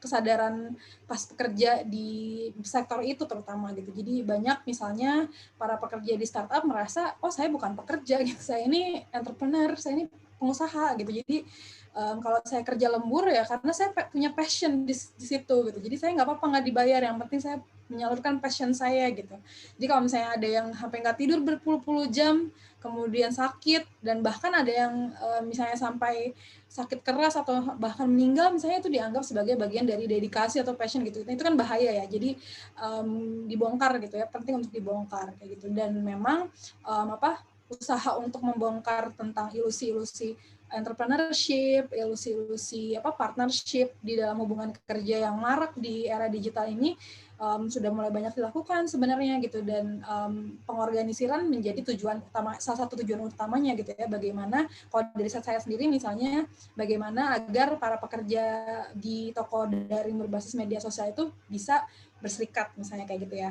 kesadaran pas pekerja di sektor itu terutama gitu. Jadi banyak misalnya para pekerja di startup merasa, oh saya bukan pekerja gitu, saya ini entrepreneur, saya ini pengusaha gitu. Jadi kalau saya kerja lembur ya karena saya punya passion di situ gitu. Jadi saya nggak apa-apa nggak dibayar, yang penting saya menyalurkan passion saya gitu. Jadi kalau misalnya ada yang sampai nggak tidur berpuluh-puluh jam, kemudian sakit, dan bahkan ada yang misalnya sampai sakit keras atau bahkan meninggal, misalnya itu dianggap sebagai bagian dari dedikasi atau passion gitu. Itu kan bahaya ya. Jadi dibongkar gitu ya, penting untuk dibongkar kayak gitu. Dan memang usaha untuk membongkar tentang ilusi-ilusi entrepreneurship, ilusi-ilusi partnership di dalam hubungan kerja yang marak di era digital ini sudah mulai banyak dilakukan sebenarnya gitu. Dan pengorganisiran menjadi salah satu tujuan utamanya gitu ya, bagaimana kalau dari saya sendiri misalnya, bagaimana agar para pekerja di toko daring berbasis media sosial itu bisa berserikat misalnya kayak gitu ya,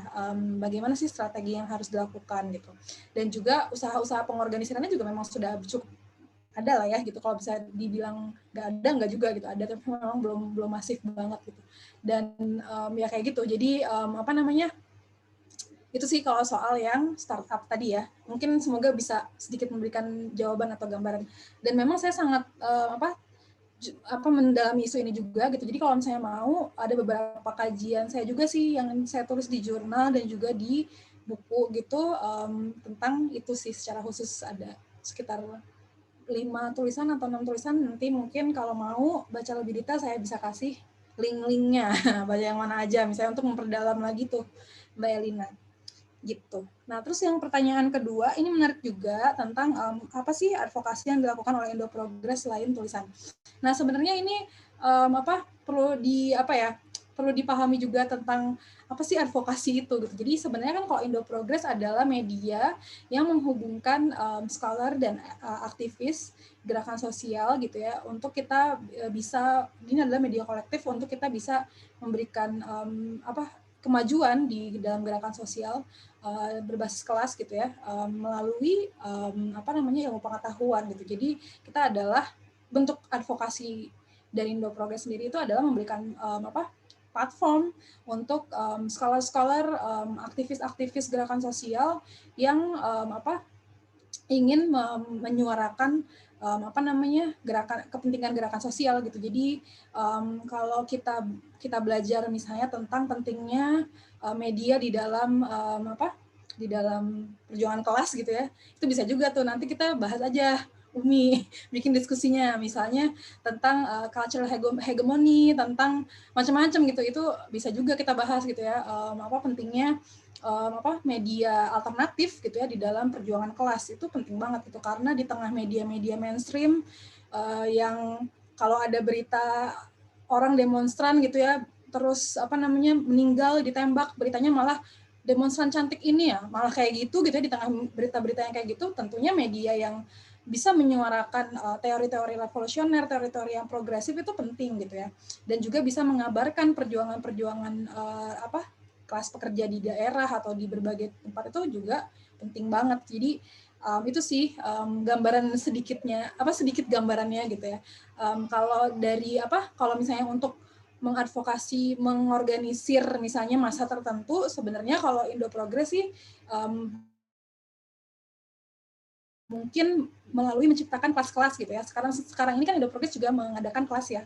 bagaimana sih strategi yang harus dilakukan gitu. Dan juga usaha-usaha pengorganisirannya juga memang sudah cukup ada lah ya gitu. Kalau bisa dibilang nggak juga gitu, ada, tapi memang belum masif banget gitu. Dan ya kayak gitu. Jadi itu sih kalau soal yang startup tadi ya. Mungkin semoga bisa sedikit memberikan jawaban atau gambaran. Dan memang saya sangat mendalami isu ini juga gitu. Jadi kalau misalnya mau, ada beberapa kajian saya juga sih yang saya tulis di jurnal dan juga di buku gitu tentang itu sih, secara khusus ada sekitar 5 tulisan atau 6 tulisan. Nanti mungkin kalau mau baca lebih detail saya bisa kasih link-linknya, baca yang mana aja misalnya untuk memperdalam lagi tuh Mbak Elina gitu. Nah, terus yang pertanyaan kedua ini menarik juga tentang apa sih advokasi yang dilakukan oleh Indo Progress selain tulisan. Nah, sebenarnya ini perlu dipahami juga tentang apa sih advokasi itu gitu. Jadi sebenarnya kan kalau Indo Progress adalah media yang menghubungkan scholar dan aktivis gerakan sosial gitu ya, untuk kita bisa, ini adalah media kolektif untuk kita bisa memberikan kemajuan di dalam gerakan sosial berbasis kelas gitu ya, melalui ilmu pengetahuan gitu. Jadi kita adalah bentuk advokasi dari Indo Progress sendiri itu adalah memberikan platform untuk scholar-scholar, aktivis-aktivis gerakan sosial yang ingin menyuarakan kepentingan gerakan sosial gitu. Jadi kalau kita belajar misalnya tentang pentingnya media di dalam di dalam perjuangan kelas gitu ya, itu bisa juga tuh nanti kita bahas aja Umi bikin diskusinya misalnya tentang cultural hegemony, tentang macam-macam gitu, itu bisa juga kita bahas gitu ya, pentingnya media alternatif gitu ya di dalam perjuangan kelas. Itu penting banget gitu, karena di tengah media-media mainstream yang kalau ada berita orang demonstran gitu ya, terus meninggal ditembak, beritanya malah demonstran cantik ini ya, malah kayak gitu ya, di tengah berita-berita yang kayak gitu, tentunya media yang bisa menyuarakan teori-teori revolusioner, teori-teori yang progresif itu penting gitu ya, dan juga bisa mengabarkan perjuangan-perjuangan kelas pekerja di daerah atau di berbagai tempat, itu juga penting banget. Jadi itu sih gambaran sedikit gambarannya gitu ya. Kalau misalnya untuk mengadvokasi, mengorganisir misalnya masa tertentu, sebenarnya kalau Indo Progress sih mungkin melalui menciptakan kelas-kelas gitu ya. Sekarang ini kan Indo Progress juga mengadakan kelas ya,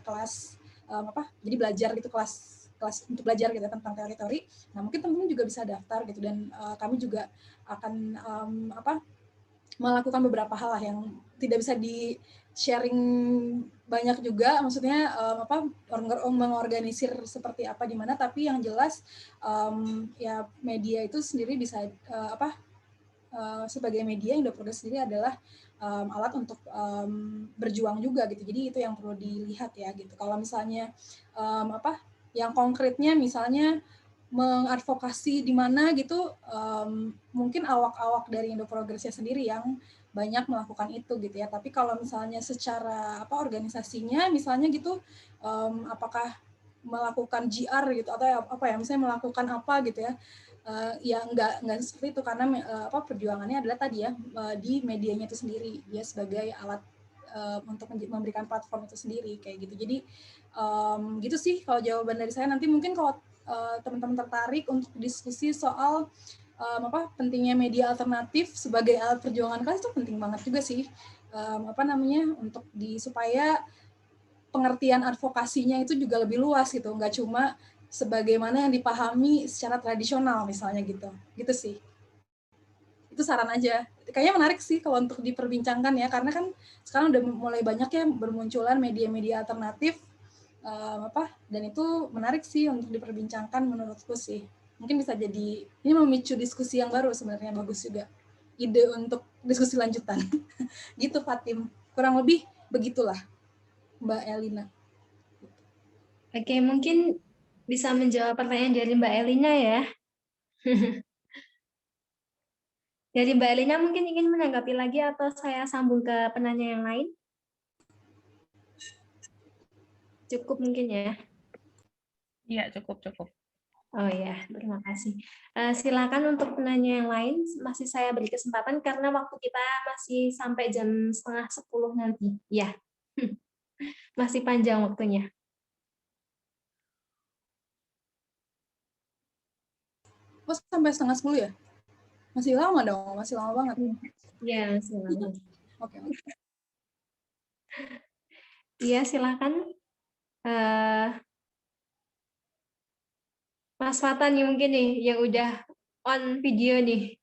jadi belajar gitu, kelas untuk belajar gitu tentang teori-teori. Nah, mungkin teman-teman juga bisa daftar gitu, dan kami juga akan melakukan beberapa hal lah yang tidak bisa di sharing banyak juga, maksudnya mengorganisir seperti apa di mana, tapi yang jelas ya media itu sendiri bisa sebagai media, Indo Progress sendiri adalah alat untuk berjuang juga gitu. Jadi itu yang perlu dilihat ya gitu. Kalau misalnya yang konkretnya misalnya mengadvokasi di mana gitu, mungkin awak-awak dari Indo Progress sendiri yang banyak melakukan itu gitu ya. Tapi kalau misalnya secara organisasinya misalnya gitu, apakah melakukan GR gitu atau misalnya melakukan apa gitu ya, ya nggak seperti itu, karena perjuangannya adalah tadi ya di medianya itu sendiri, dia sebagai alat untuk memberikan platform itu sendiri kayak gitu. Jadi gitu sih kalau jawaban dari saya. Nanti mungkin kalau teman-teman tertarik untuk diskusi soal pentingnya media alternatif sebagai alat perjuangan kelas, itu penting banget juga sih, untuk supaya pengertian advokasinya itu juga lebih luas gitu, nggak cuma sebagaimana yang dipahami secara tradisional misalnya gitu sih. Itu saran aja. Kayaknya menarik sih kalau untuk diperbincangkan ya, karena kan sekarang udah mulai banyak ya bermunculan media-media alternatif, dan itu menarik sih untuk diperbincangkan menurutku sih. Mungkin bisa jadi ini memicu diskusi yang baru, sebenarnya bagus juga ide untuk diskusi lanjutan. Gitu Fatim, kurang lebih begitulah Mbak Elina. Oke, mungkin bisa menjawab pertanyaan dari Mbak Elina ya. Dari Mbak Elina mungkin ingin menanggapi lagi atau saya sambung ke penanya yang lain? Cukup mungkin ya. Iya, cukup. Oh ya, terima kasih. Silakan untuk penanya yang lain, masih saya beri kesempatan karena waktu kita masih sampai jam 9:30 nanti. Ya, masih panjang waktunya. Oh, sampai 9:30 ya? Masih lama dong, masih lama banget. Ya, masih lama. Oke. Iya, silakan. Mas Fatan nih mungkin nih yang udah on video nih.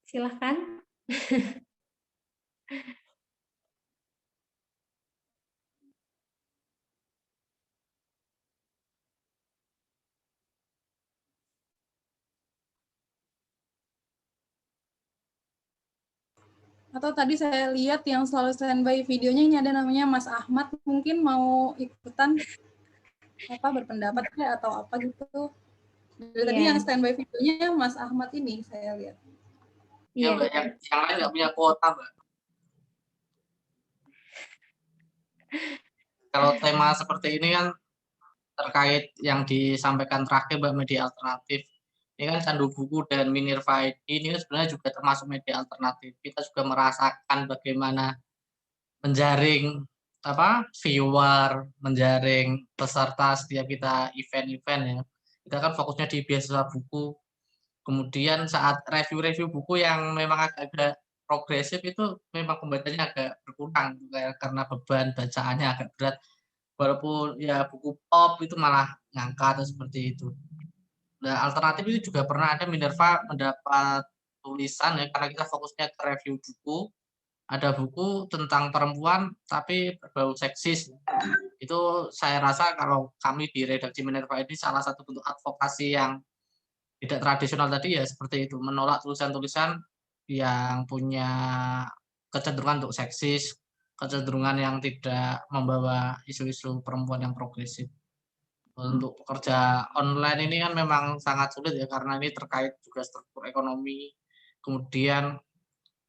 Silakan. Atau tadi saya lihat yang selalu standby videonya ini ada namanya Mas Ahmad, mungkin mau ikutan apa berpendapat kayak atau apa gitu. Dari tadi yang standby videonya Mas Ahmad ini saya lihat. Ya, Mbak, yang lain nggak punya kuota, Mbak. Kalau tema seperti ini kan terkait yang disampaikan terakhir Mbak, media alternatif. Ini kan Candu Buku dan Minerva ID ini kan sebenarnya juga termasuk media alternatif. Kita juga merasakan bagaimana menjaring viewer, menjaring peserta setiap kita event-event ya. Kita kan fokusnya di beasiswa buku. Kemudian saat review-review buku yang memang agak progresif itu memang pembacanya agak berkurang karena beban bacaannya agak berat. Walaupun ya buku pop itu malah ngangkat seperti itu. Nah, alternatif itu juga pernah ada Minerva mendapat tulisan ya karena kita fokusnya ke review buku. Ada buku tentang perempuan tapi berbau seksis. Itu saya rasa kalau kami di redaksi Minerva ini salah satu bentuk advokasi yang tidak tradisional tadi ya seperti itu, menolak tulisan-tulisan yang punya kecenderungan untuk seksis, kecenderungan yang tidak membawa isu-isu perempuan yang progresif. Untuk pekerja online ini kan memang sangat sulit ya karena ini terkait juga struktur ekonomi. Kemudian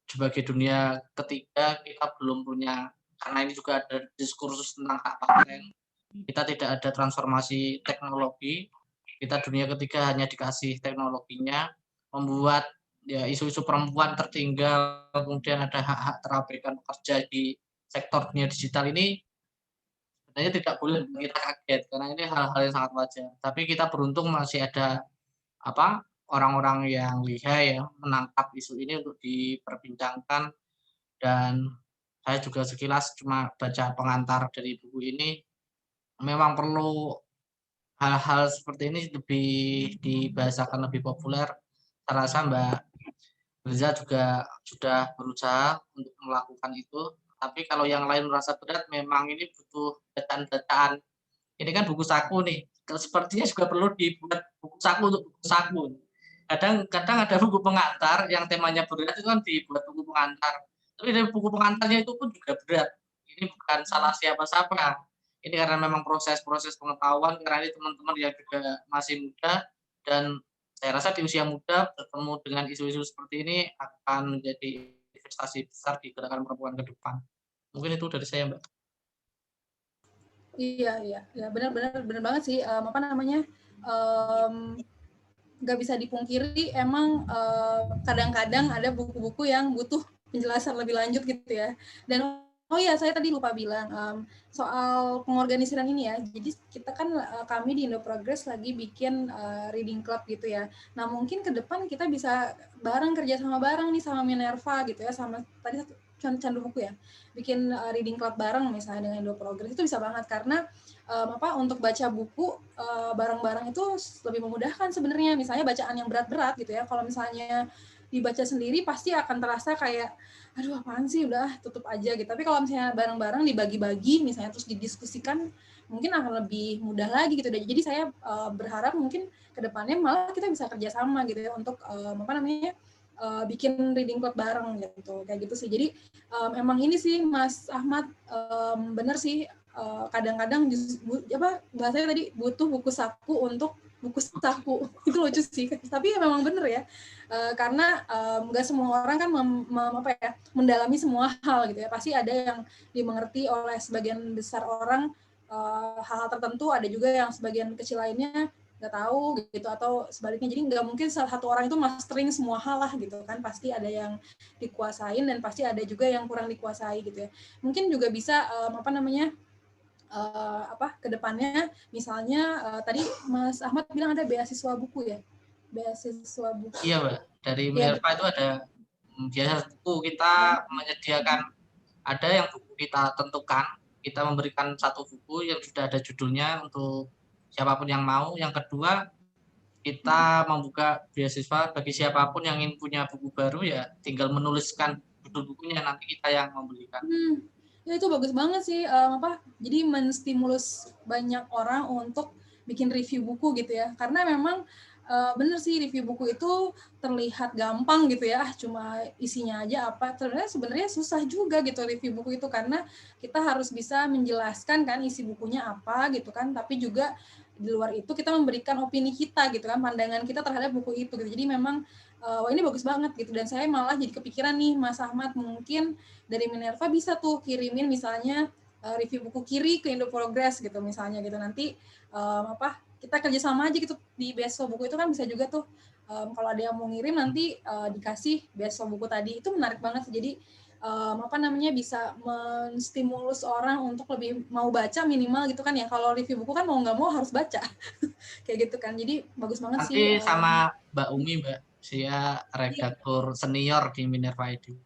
sebagai dunia ketiga kita belum punya, karena ini juga ada diskursus tentang hak paten, kita tidak ada transformasi teknologi, kita dunia ketiga hanya dikasih teknologinya, membuat ya isu-isu perempuan tertinggal, kemudian ada hak-hak terabaikan pekerja di sektor dunia digital ini sebenarnya tidak boleh kita kaget karena ini hal-hal yang sangat wajar. Tapi kita beruntung masih ada orang-orang yang lihai ya menangkap isu ini untuk diperbincangkan, dan saya juga sekilas cuma baca pengantar dari buku ini, memang perlu hal-hal seperti ini lebih dibahasakan lebih populer. Saya rasa Mbak Riza juga sudah berusaha untuk melakukan itu, tapi kalau yang lain merasa berat memang ini butuh bacaan-bacaan. Ini kan buku saku nih, sepertinya juga perlu dibuat buku saku untuk buku saku. Kadang ada buku pengantar yang temanya berat itu kan dibuat buku pengantar, tapi dari buku pengantarnya itu pun juga berat. Ini bukan salah siapa-siapa, ini karena memang proses-proses pengetahuan, karena ini teman-teman yang juga masih muda, dan saya rasa di usia muda bertemu dengan isu-isu seperti ini akan menjadi investasi besar di gerakan perempuan ke depan. Mungkin itu dari saya, Mbak. Iya, benar banget sih. Nggak bisa dipungkiri emang kadang-kadang ada buku-buku yang butuh penjelasan lebih lanjut gitu ya. Dan oh iya, saya tadi lupa bilang soal pengorganisiran ini ya. Jadi kita kan kami di Indo Progress lagi bikin reading club gitu ya. Nah mungkin ke depan kita bisa kerja sama bareng nih sama Minerva gitu ya, sama tadi Candu Buku ya, bikin reading club bareng misalnya dengan Indo Progress, itu bisa banget karena untuk baca buku bareng-bareng itu lebih memudahkan sebenarnya. Misalnya bacaan yang berat-berat gitu ya, kalau misalnya dibaca sendiri pasti akan terasa kayak aduh apaan sih, udah tutup aja gitu. Tapi kalau misalnya bareng-bareng dibagi-bagi misalnya terus didiskusikan, mungkin akan lebih mudah lagi gitu. Jadi saya berharap mungkin kedepannya malah kita bisa kerjasama gitu ya untuk bikin reading club bareng gitu, kayak gitu sih. Jadi emang ini sih Mas Ahmad, bener sih, kadang-kadang bahasanya tadi butuh buku saku untuk buku saku. Itu lucu sih, tapi ya memang bener ya, karena nggak semua orang kan mendalami semua hal gitu ya. Pasti ada yang dimengerti oleh sebagian besar orang hal-hal tertentu, ada juga yang sebagian kecil lainnya nggak tahu gitu, atau sebaliknya. Jadi nggak mungkin salah satu orang itu mastering semua hal lah gitu kan, pasti ada yang dikuasain dan pasti ada juga yang kurang dikuasai gitu ya. Mungkin juga bisa kedepannya, misalnya tadi Mas Ahmad bilang ada beasiswa buku ya, beasiswa buku. Iya, Mbak. Dari Ya, Minerva itu ada biasa buku, kita menyediakan, ada yang buku kita tentukan, kita memberikan satu buku yang sudah ada judulnya untuk siapapun yang mau. Yang kedua, kita membuka beasiswa bagi siapapun yang ingin punya buku baru, ya tinggal menuliskan judul bukunya, nanti kita yang membelikan. Ya itu bagus banget sih, jadi menstimulus banyak orang untuk bikin review buku gitu ya, karena memang bener sih review buku itu terlihat gampang gitu ya, cuma isinya aja apa, ternyata sebenarnya susah juga gitu review buku itu, karena kita harus bisa menjelaskan kan isi bukunya apa gitu kan, tapi juga di luar itu kita memberikan opini kita gitu kan, pandangan kita terhadap buku itu gitu. Jadi memang wah ini bagus banget gitu, dan saya malah jadi kepikiran nih Mas Ahmad, mungkin dari Minerva bisa tuh kirimin misalnya review buku Kiri ke Indo Progress gitu misalnya gitu, nanti kita kerjasama aja gitu di beasiswa buku itu kan bisa juga tuh, kalau ada yang mau ngirim nanti dikasih beasiswa buku tadi, itu menarik banget sih. Jadi bisa menstimulus orang untuk lebih mau baca minimal gitu kan ya, kalau review buku kan mau nggak mau harus baca kayak gitu kan, jadi bagus banget sih. Nanti sama Mbak Umi, Mbak, saya redaktur senior di Minerva itu.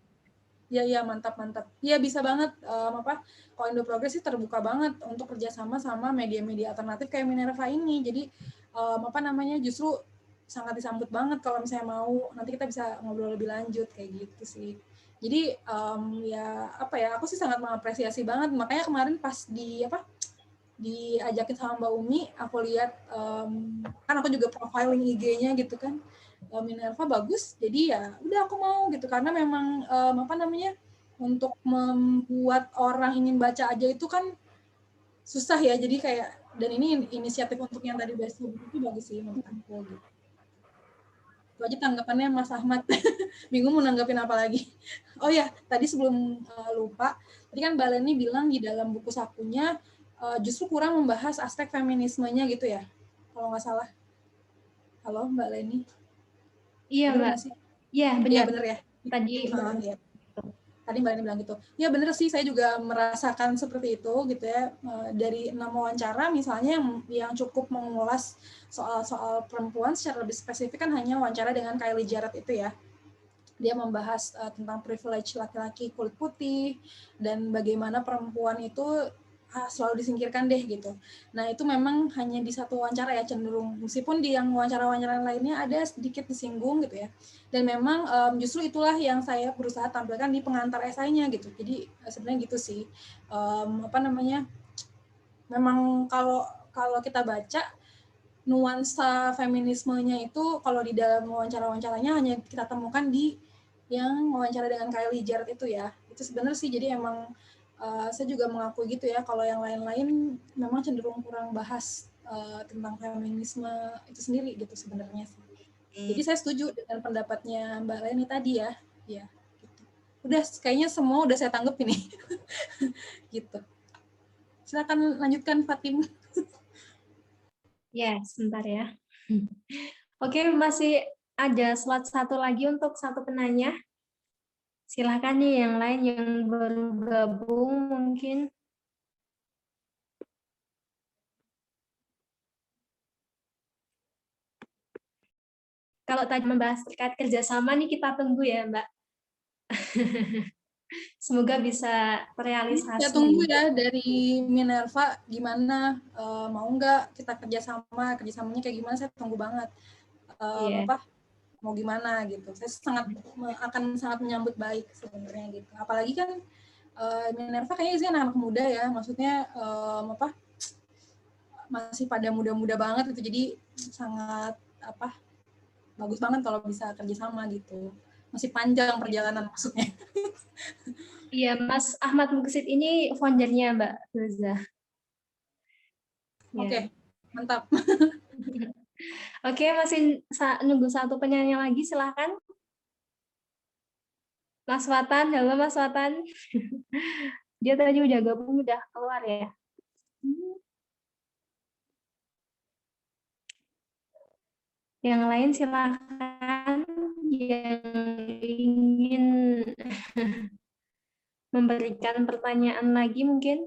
Iya, mantap. Iya, bisa banget. Kalau Indo Progress sih terbuka banget untuk kerjasama sama media-media alternatif kayak Minerva ini. Jadi, justru sangat disambut banget kalau misalnya mau. Nanti kita bisa ngobrol lebih lanjut, kayak gitu sih. Jadi, aku sih sangat mengapresiasi banget. Makanya kemarin pas diajakin sama Mbak Umi, aku lihat, kan aku juga profiling IG-nya gitu kan, Minerva bagus, jadi ya udah aku mau gitu, karena memang untuk membuat orang ingin baca aja itu kan susah ya, jadi kayak, dan ini inisiatif untuk yang tadi bahas buku itu bagus sih menurut aku gitu. Itu aja tanggapannya Mas Ahmad. Bingung mau nanggapin apa lagi. Oh ya, tadi sebelum lupa, tadi kan Mbak Leni bilang di dalam buku sakunya justru kurang membahas aspek feminismenya gitu ya, kalau nggak salah. Halo Mbak Leni. Iya, Mbak. Iya, benar. Iya, benar ya. Tadi ya. Tadi Mbak Leni bilang gitu. Ya benar sih, saya juga merasakan seperti itu gitu ya. Dari 6 wawancara misalnya yang cukup mengulas soal perempuan secara lebih spesifik kan hanya wawancara dengan Kylie Jarrett itu ya. Dia membahas tentang privilege laki-laki kulit putih dan bagaimana perempuan itu selalu disingkirkan deh gitu. Nah itu memang hanya di satu wawancara ya cenderung, meskipun di yang wawancara-wawancara lainnya ada sedikit disinggung gitu ya. Dan memang justru itulah yang saya berusaha tampilkan di pengantar esainya gitu. Jadi sebenarnya gitu sih. Memang kalau kita baca nuansa feminismenya itu kalau di dalam wawancara-wawancaranya hanya kita temukan di yang wawancara dengan Kylie Jarrett itu ya. Itu sebenarnya sih, jadi emang saya juga mengakui gitu ya, kalau yang lain-lain memang cenderung kurang bahas tentang feminisme itu sendiri gitu sebenarnya sih. Jadi saya setuju dengan pendapatnya Mbak Leni tadi ya. Ya, gitu. Udah kayaknya semua udah saya tanggap ini. Gitu. Silakan lanjutkan Fatim. ya, sebentar ya. Oke, masih ada slot satu lagi untuk satu penanya. Silakan nih yang lain yang baru gabung mungkin. Kalau tadi membahas terkait kerjasama nih kita tunggu ya, Mbak. Semoga bisa terrealisasi. Ya tunggu ya dari Minerva gimana, mau nggak kita kerjasamanya kayak gimana, saya tunggu banget. Mau gimana gitu. Saya akan sangat menyambut baik sebenarnya gitu. Apalagi kan Minerva kayaknya sih anak-anak muda ya, maksudnya masih pada muda-muda banget gitu, jadi sangat bagus banget kalau bisa kerjasama gitu. Masih panjang perjalanan maksudnya. Iya, Mas Ahmad Muksid ini foundernya Mbak Filza. Oke, mantap. Oke, masih nunggu satu penyanyi lagi, silahkan. Mas Watan, halo Mas Watan. Dia tadi udah gabung, udah keluar ya. Yang lain silahkan yang ingin memberikan pertanyaan lagi mungkin.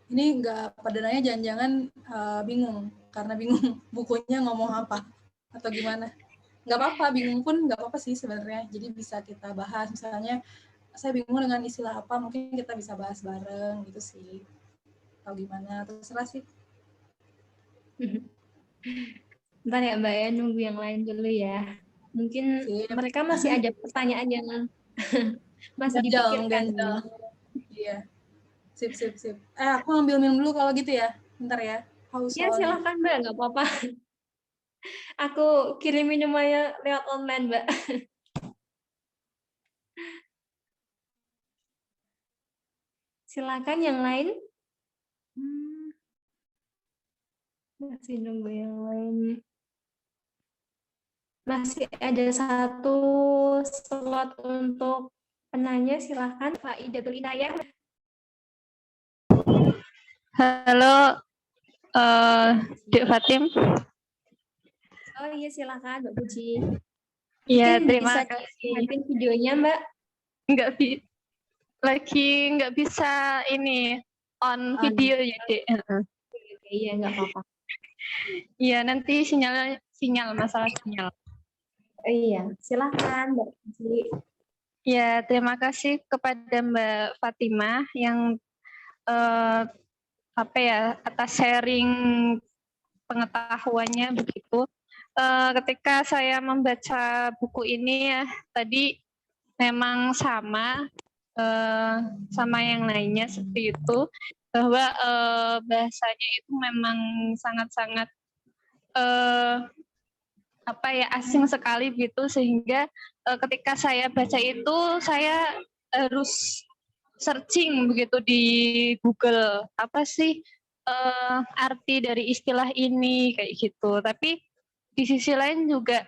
ini nggak perdananya jangan-jangan bingung karena bingung bukunya ngomong apa atau gimana. Nggak apa-apa, bingung pun nggak apa-apa sih sebenarnya. Jadi bisa kita bahas, misalnya saya bingung dengan istilah apa, mungkin kita bisa bahas bareng gitu sih. Atau gimana, terserah sih. Bentar ya Mbak ya, nunggu yang lain dulu ya. Mungkin Sip. mereka masih ada pertanyaan yang masih dipikirkan. Ganjal. Iya. Sip. Aku ambil minum dulu kalau gitu ya. Bentar ya. Haus Ya soalnya. silahkan Mbak, nggak apa-apa. Aku kirim minumannya lewat online Mbak. Silakan yang lain. Masih nunggu yang lain. Masih ada satu slot untuk penanya, silakan Pak Idatul Inayah. Halo, Dek Fatim. Oh iya silakan Mbak Puji. Iya, Mungkin terima bisa kasih. dilihatin videonya Mbak. Nggak bisa ini on video ya, Dek. Iya nggak apa-apa. Iya, nanti sinyal masalah sinyal. Iya silakan Mbak Puji. Ya, terima kasih kepada Mbak Fatimah yang atas sharing pengetahuannya begitu. Ketika saya membaca buku ini ya tadi memang sama yang lainnya seperti itu, bahwa bahasanya itu memang sangat-sangat asing sekali gitu, sehingga ketika saya baca itu saya harus searching begitu di Google, apa sih arti dari istilah ini kayak gitu. Tapi di sisi lain juga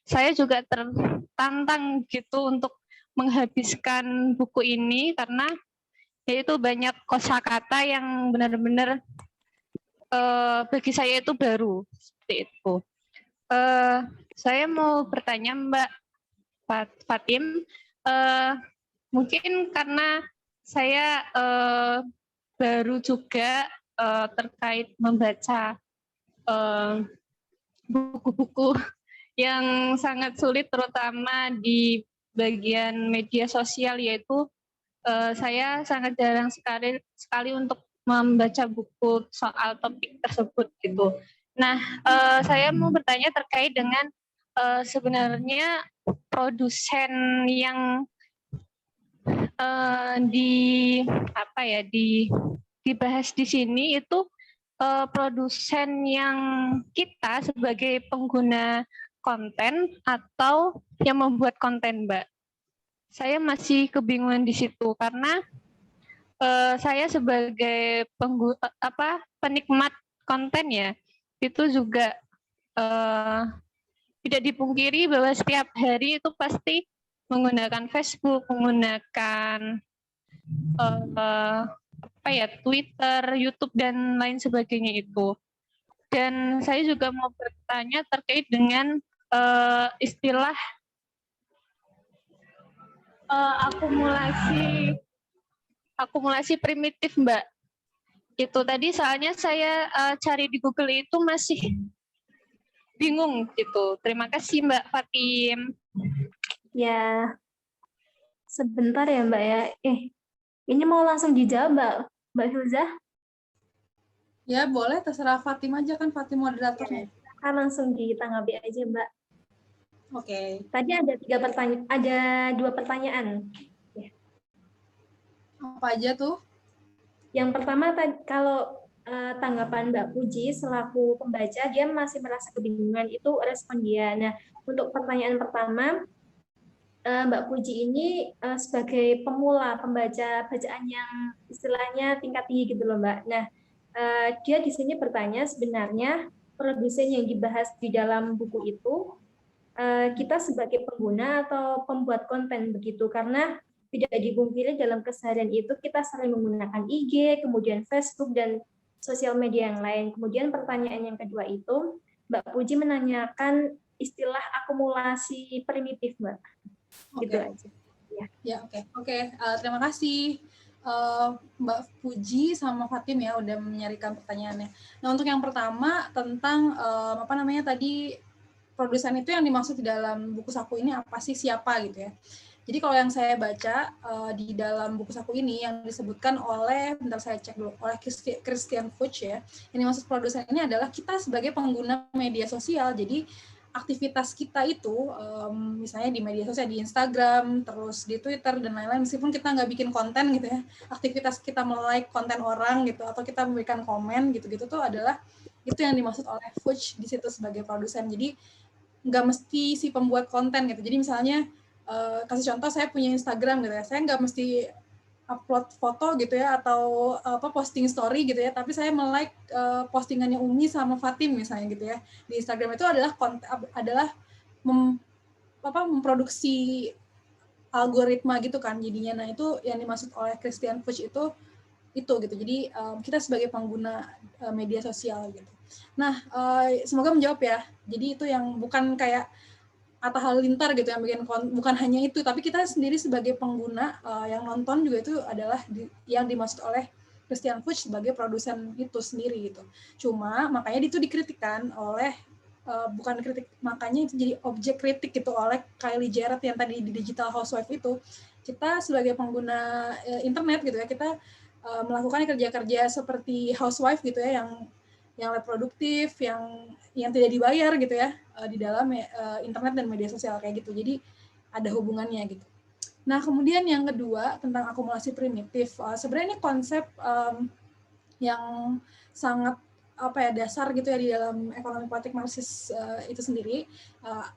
saya juga tertantang gitu untuk menghabiskan buku ini karena yaitu banyak kosakata yang benar-benar bagi saya itu baru seperti itu. Saya mau bertanya Mbak Fatim, mungkin karena saya baru juga terkait membaca buku-buku yang sangat sulit, terutama di bagian media sosial, yaitu saya sangat jarang sekali untuk membaca buku soal topik tersebut gitu. Nah, saya mau bertanya terkait dengan sebenarnya produsen yang dibahas di sini itu produsen yang kita sebagai pengguna konten atau yang membuat konten, Mbak. Saya masih kebingungan di situ karena saya sebagai penikmat konten ya, itu juga tidak dipungkiri bahwa setiap hari itu pasti menggunakan Facebook, menggunakan Twitter, YouTube dan lain sebagainya itu. Dan saya juga mau bertanya terkait dengan istilah akumulasi primitif, Mbak. Itu tadi soalnya saya cari di Google itu masih bingung gitu. Terima kasih Mbak Fatim. Ya, sebentar ya Mbak ya. Ini mau langsung dijawab Mbak Hilzah? Ya boleh, terserah Fatim aja, kan Fatim moderatornya. Kan langsung ditanggapi aja Mbak. Oke. Tadi ada 2 pertanyaan. Ya. Apa aja tuh? Yang pertama kalau tanggapan Mbak Puji selaku pembaca, dia masih merasa kebingungan, itu respon dia. Nah, untuk pertanyaan pertama, Mbak Puji ini sebagai pemula pembaca bacaan yang istilahnya tingkat tinggi gitu loh Mbak. Nah, dia di sini bertanya sebenarnya produsen yang dibahas di dalam buku itu kita sebagai pengguna atau pembuat konten begitu, karena tidak dipungkiri dalam keseharian itu kita sering menggunakan IG, kemudian Facebook dan sosial media yang lain. Kemudian pertanyaan yang kedua itu Mbak Puji menanyakan istilah akumulasi primitif Mbak. Gitu aja. Ya, oke. Terima kasih. Mbak Puji sama Fatim ya udah menyarikan pertanyaannya. Nah, untuk yang pertama tentang apa namanya tadi, produsen itu yang dimaksud di dalam buku saku ini apa sih, siapa gitu ya. Jadi kalau yang saya baca di dalam buku saku ini yang disebutkan oleh, bentar saya cek dulu, oleh Christian Fuchs ya, yang dimaksud produsen ini adalah kita sebagai pengguna media sosial. Jadi aktivitas kita itu misalnya di media sosial, di Instagram, terus di Twitter dan lain-lain, meskipun kita nggak bikin konten gitu ya, aktivitas kita like konten orang gitu atau kita memberikan komen gitu-gitu tuh adalah itu yang dimaksud oleh Fuchs di situ sebagai produsen. Jadi nggak mesti si pembuat konten gitu. Jadi misalnya kasih contoh, saya punya Instagram gitu ya, saya nggak mesti upload foto gitu ya atau posting story gitu ya, tapi saya melike postingannya Umi sama Fatim misalnya gitu ya di Instagram, itu adalah memproduksi algoritma gitu kan jadinya. Nah, itu yang dimaksud oleh Christian Fuchs itu gitu. Jadi kita sebagai pengguna media sosial gitu. Nah, semoga menjawab ya. Jadi itu yang bukan kayak Atta Halilintar gitu yang bikin, bukan hanya itu, tapi kita sendiri sebagai pengguna yang nonton juga itu adalah yang dimaksud oleh Christian Fuchs sebagai produsen itu sendiri gitu. Cuma makanya itu dikritikkan oleh bukan kritik, makanya itu jadi objek kritik gitu oleh Kylie Jenner yang tadi di Digital Housewife itu. Kita sebagai pengguna internet gitu ya, kita melakukan kerja-kerja seperti housewife gitu ya, yang reproduktif, yang tidak dibayar gitu ya di dalam internet dan media sosial kayak gitu. Jadi ada hubungannya gitu. Nah, kemudian yang kedua tentang akumulasi primitif. Sebenarnya ini konsep yang sangat dasar gitu ya di dalam ekonomi politik Marxis itu sendiri.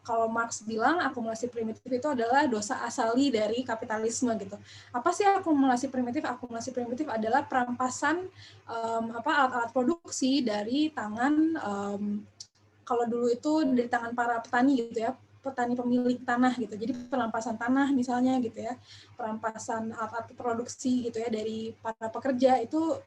Kalau Marx bilang akumulasi primitif itu adalah dosa asali dari kapitalisme gitu. Apa sih akumulasi primitif? Akumulasi primitif adalah perampasan alat-alat produksi dari tangan kalau dulu itu dari tangan para petani gitu ya, petani pemilik tanah gitu. Jadi perampasan tanah misalnya gitu ya, perampasan alat produksi gitu ya dari para pekerja itu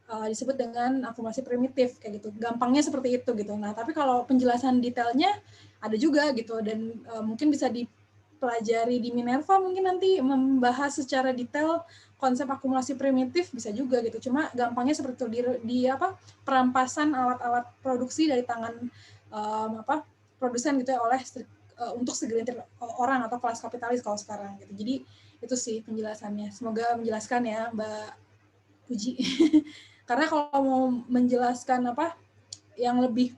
disebut dengan akumulasi primitif kayak gitu. Gampangnya seperti itu gitu. Nah, tapi kalau penjelasan detailnya ada juga gitu, dan mungkin bisa dipelajari di Minerva, mungkin nanti membahas secara detail konsep akumulasi primitif bisa juga gitu. Cuma gampangnya seperti itu, di perampasan alat-alat produksi dari tangan produsen gitu ya oleh untuk segelintir orang atau kelas kapitalis kalau sekarang gitu. Jadi itu sih penjelasannya. Semoga menjelaskan ya Mbak Puji. Karena kalau mau menjelaskan yang lebih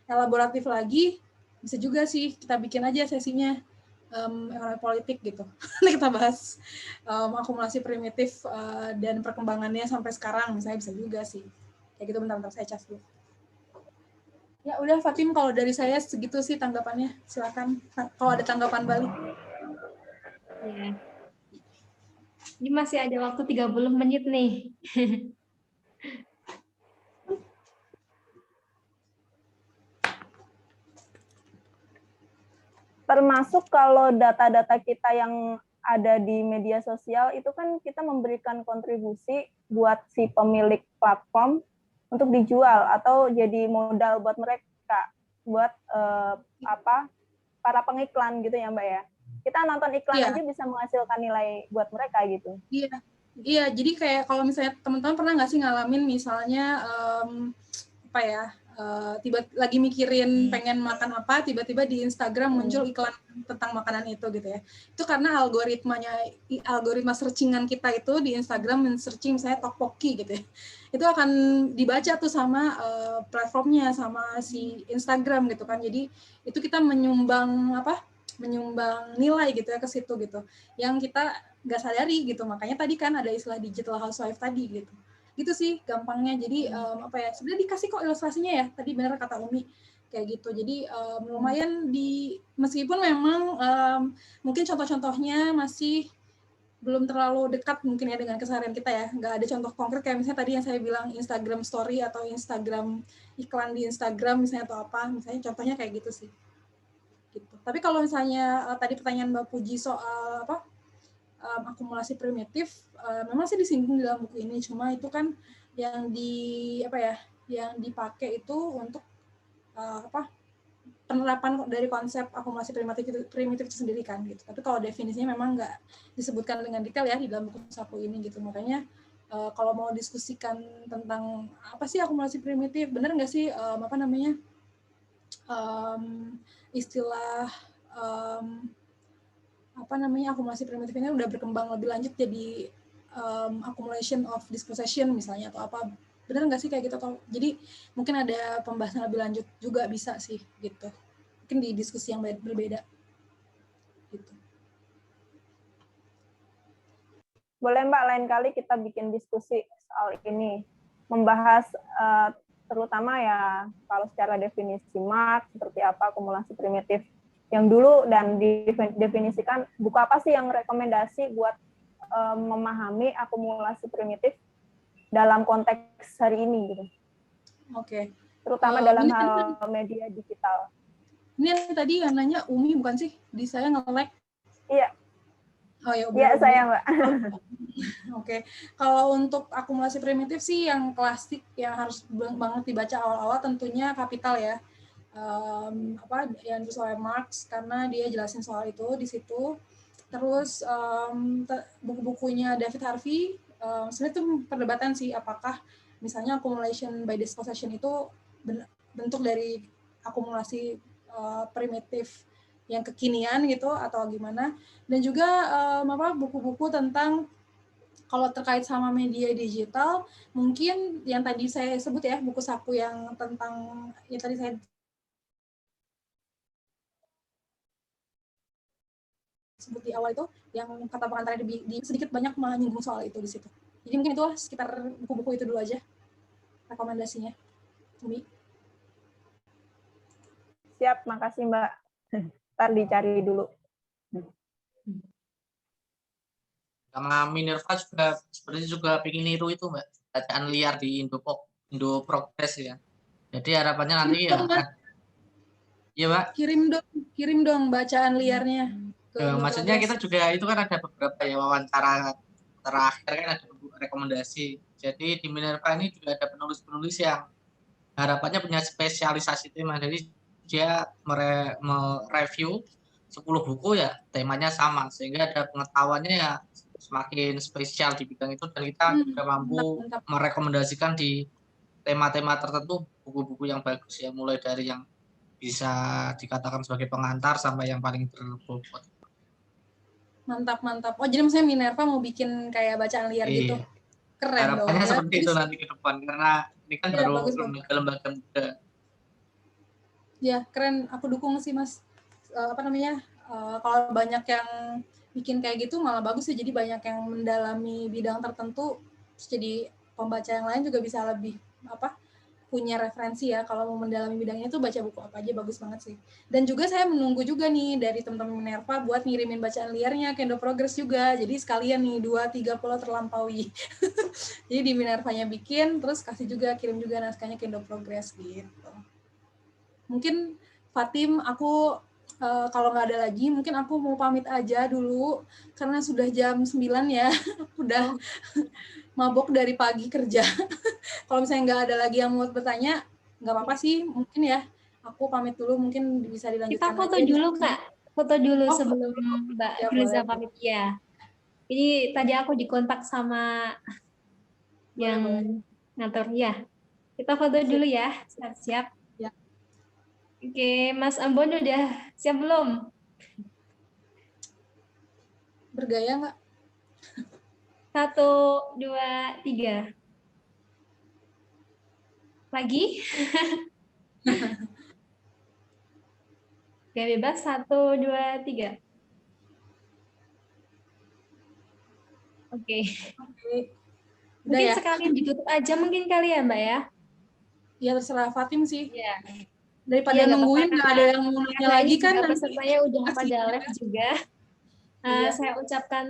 elaboratif lagi, bisa juga sih kita bikin aja sesinya ekonomi politik gitu. Nanti kita bahas akumulasi primitif dan perkembangannya sampai sekarang, misalnya bisa juga sih. Kayak gitu, bentar-bentar saya cas dulu. Ya udah Fatim, kalau dari saya segitu sih tanggapannya. Silakan kalau ada tanggapan balik. Ya. Ini masih ada waktu 30 menit nih. Termasuk kalau data-data kita yang ada di media sosial itu kan kita memberikan kontribusi buat si pemilik platform untuk dijual atau jadi modal buat mereka, buat para pengiklan gitu ya Mbak ya. Kita nonton iklan aja bisa menghasilkan nilai buat mereka gitu. Iya, jadi kayak kalau misalnya teman-teman pernah nggak sih ngalamin misalnya tiba lagi mikirin pengen makan apa, tiba-tiba di Instagram muncul iklan tentang makanan itu gitu ya. Itu karena algoritma searchingan kita itu di Instagram men-searching misalnya tteokbokki gitu ya. Itu akan dibaca tuh sama platformnya, sama si Instagram gitu kan. Jadi itu kita menyumbang nilai gitu ya ke situ gitu. Yang kita nggak sadari gitu. Makanya tadi kan ada istilah digital housewife tadi gitu. Gitu sih gampangnya. Jadi sebenarnya dikasih kok ilustrasinya ya, tadi benar kata Umi kayak gitu. Jadi lumayan meskipun memang mungkin contoh-contohnya masih belum terlalu dekat mungkin ya dengan keseharian kita ya, nggak ada contoh konkret kayak misalnya tadi yang saya bilang Instagram story atau Instagram iklan di Instagram misalnya atau apa, misalnya contohnya kayak gitu sih gitu. Tapi kalau misalnya tadi pertanyaan Mbak Puji soal akumulasi primitif, memang sih disinggung di dalam buku ini, cuma itu kan yang yang dipakai itu untuk penerapan dari konsep akumulasi primitif itu sendiri kan gitu. Tapi kalau definisinya memang nggak disebutkan dengan detail ya di dalam buku saku ini gitu. Makanya kalau mau diskusikan tentang apa sih akumulasi primitif, benar nggak sih istilah akumulasi primitif ini udah berkembang lebih lanjut jadi accumulation of dispossession misalnya atau apa, benar nggak sih kayak gitu? Atau jadi mungkin ada pembahasan lebih lanjut juga bisa sih gitu, mungkin di diskusi yang berbeda gitu. Boleh Mbak, lain kali kita bikin diskusi soal ini, membahas terutama ya kalau secara definisi Marx seperti apa akumulasi primitif yang dulu, dan didefinisikan buku apa sih yang rekomendasi buat memahami akumulasi primitif dalam konteks hari ini gitu. Oke. Terutama dalam hal media digital. Ini yang tadi yang nanya Umi bukan sih? Di saya nge-lag. Iya. Oh ya, iya saya Mbak. Oke. Kalau untuk akumulasi primitif sih yang klasik yang harus banget dibaca awal-awal tentunya Kapital ya. Yang ditulis oleh Marx, karena dia jelasin soal itu di situ. Terus buku-bukunya David Harvey, sebenarnya itu perdebatan sih apakah misalnya accumulation by dispossession itu bentuk dari akumulasi primitif yang kekinian gitu atau gimana. Dan juga buku-buku tentang kalau terkait sama media digital, mungkin yang tadi saya sebut ya, buku saku yang tentang yang tadi saya sebut di awal itu, yang kata pengantar di sedikit banyak menyinggung soal itu di situ. Jadi mungkin itu sekitar buku-buku itu dulu aja rekomendasinya. Umi. Siap, makasih Mbak. Ntar dicari dulu. Sama Minerva juga sebenarnya juga bikin niru itu Mbak, bacaan liar di Indo Progress ya. Jadi harapannya nanti ya. Iya Mbak. Kirim dong bacaan liarnya. Maksudnya kita juga itu kan ada beberapa ya wawancara terakhir kan ada rekomendasi. Jadi di Minerva ini juga ada penulis-penulis yang harapannya punya spesialisasi tema. Jadi dia mereview 10 buku ya temanya sama sehingga ada pengetahuannya ya semakin spesial di bidang itu, dan kita juga mampu merekomendasikan di tema-tema tertentu buku-buku yang bagus ya, mulai dari yang bisa dikatakan sebagai pengantar sampai yang paling berbobot. Mantap. Oh, jadi maksudnya Minerva mau bikin kayak bacaan liar gitu. Keren dong. Harapannya seperti itu nanti ke depan, karena ini kan baru lembaga muda. Ya, keren. Aku dukung sih, Mas. Kalau banyak yang bikin kayak gitu malah bagus ya. Jadi banyak yang mendalami bidang tertentu, terus jadi pembaca yang lain juga bisa lebih punya referensi ya, kalau mau mendalami bidangnya tuh baca buku apa aja bagus banget sih. Dan juga saya menunggu juga nih dari teman-teman Minerva buat ngirimin bacaan liarnya ke Indo Progress juga. Jadi sekalian nih 2-3 pulau terlampaui. Jadi di Minervanya bikin, terus kirim juga naskahnya ke Indo Progress gitu. Mungkin Fatim, aku kalau nggak ada lagi, mungkin aku mau pamit aja dulu karena sudah jam 9 ya. Udah mabok dari pagi kerja. Kalau misalnya nggak ada lagi yang mau bertanya, nggak apa-apa sih, mungkin ya. Aku pamit dulu, mungkin bisa dilanjutkan. Kita foto dulu, Kak. Foto dulu sebelum Mbak Filza pamit ya. Ini tadi aku dikontak sama yang ngatur ya. Kita foto dulu ya, siap-siap. Ya. Oke, Mas Ambon udah siap belum? Bergaya nggak? 1, 2, 3. Lagi? Oke, bebas. 1, 2, 3. Oke. Mungkin ya? Sekalian ditutup aja mungkin kali ya, Mbak ya? Ya terserah Fatim sih. Ya. Daripada nungguin nggak ada yang mau nanya lagi kan. Pesertanya udah pada live juga. Saya ucapkan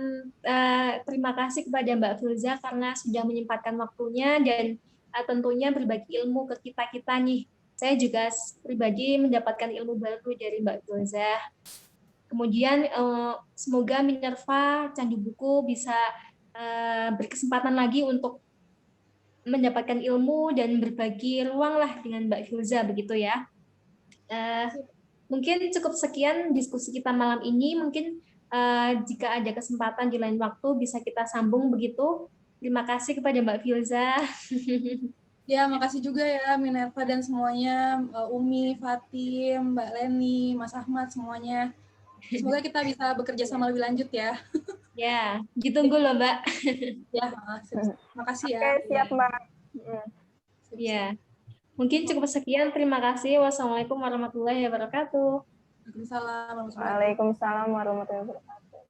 terima kasih kepada Mbak Filza karena sudah menyempatkan waktunya dan tentunya berbagi ilmu ke kita nih. Saya juga pribadi mendapatkan ilmu baru dari Mbak Filza. Kemudian semoga Minerva Candu Buku bisa berkesempatan lagi untuk mendapatkan ilmu dan berbagi ruang lah dengan Mbak Filza begitu ya. Mungkin cukup sekian diskusi kita malam ini. Mungkin jika ada kesempatan di lain waktu bisa kita sambung begitu. Terima kasih kepada Mbak Filza. Ya, makasih juga ya Minerva dan semuanya, Umi, Fatim, Mbak Leni, Mas Ahmad, semuanya. Semoga kita bisa bekerja sama lebih lanjut ya. Ya, ditunggu loh Mbak. Ya, makasih ya. Oke, siap Mbak. Ya, mungkin cukup sekian. Terima kasih. Wassalamualaikum warahmatullahi wabarakatuh. Waalaikumsalam warahmatullahi wabarakatuh.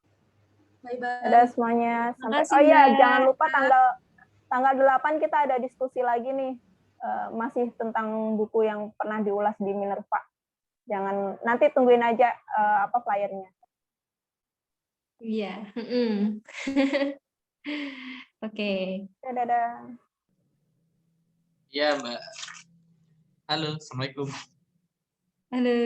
Bye-bye. Dadah semuanya. Sampai. Makasih, Oh iya, Mbak. jangan lupa tanggal 8 kita ada diskusi lagi nih. Masih tentang buku yang pernah diulas di Minerva. Jangan, nanti tungguin aja flyernya. Iya. Oke. Dadah. Iya, Mbak. Halo, Assalamualaikum. Halo.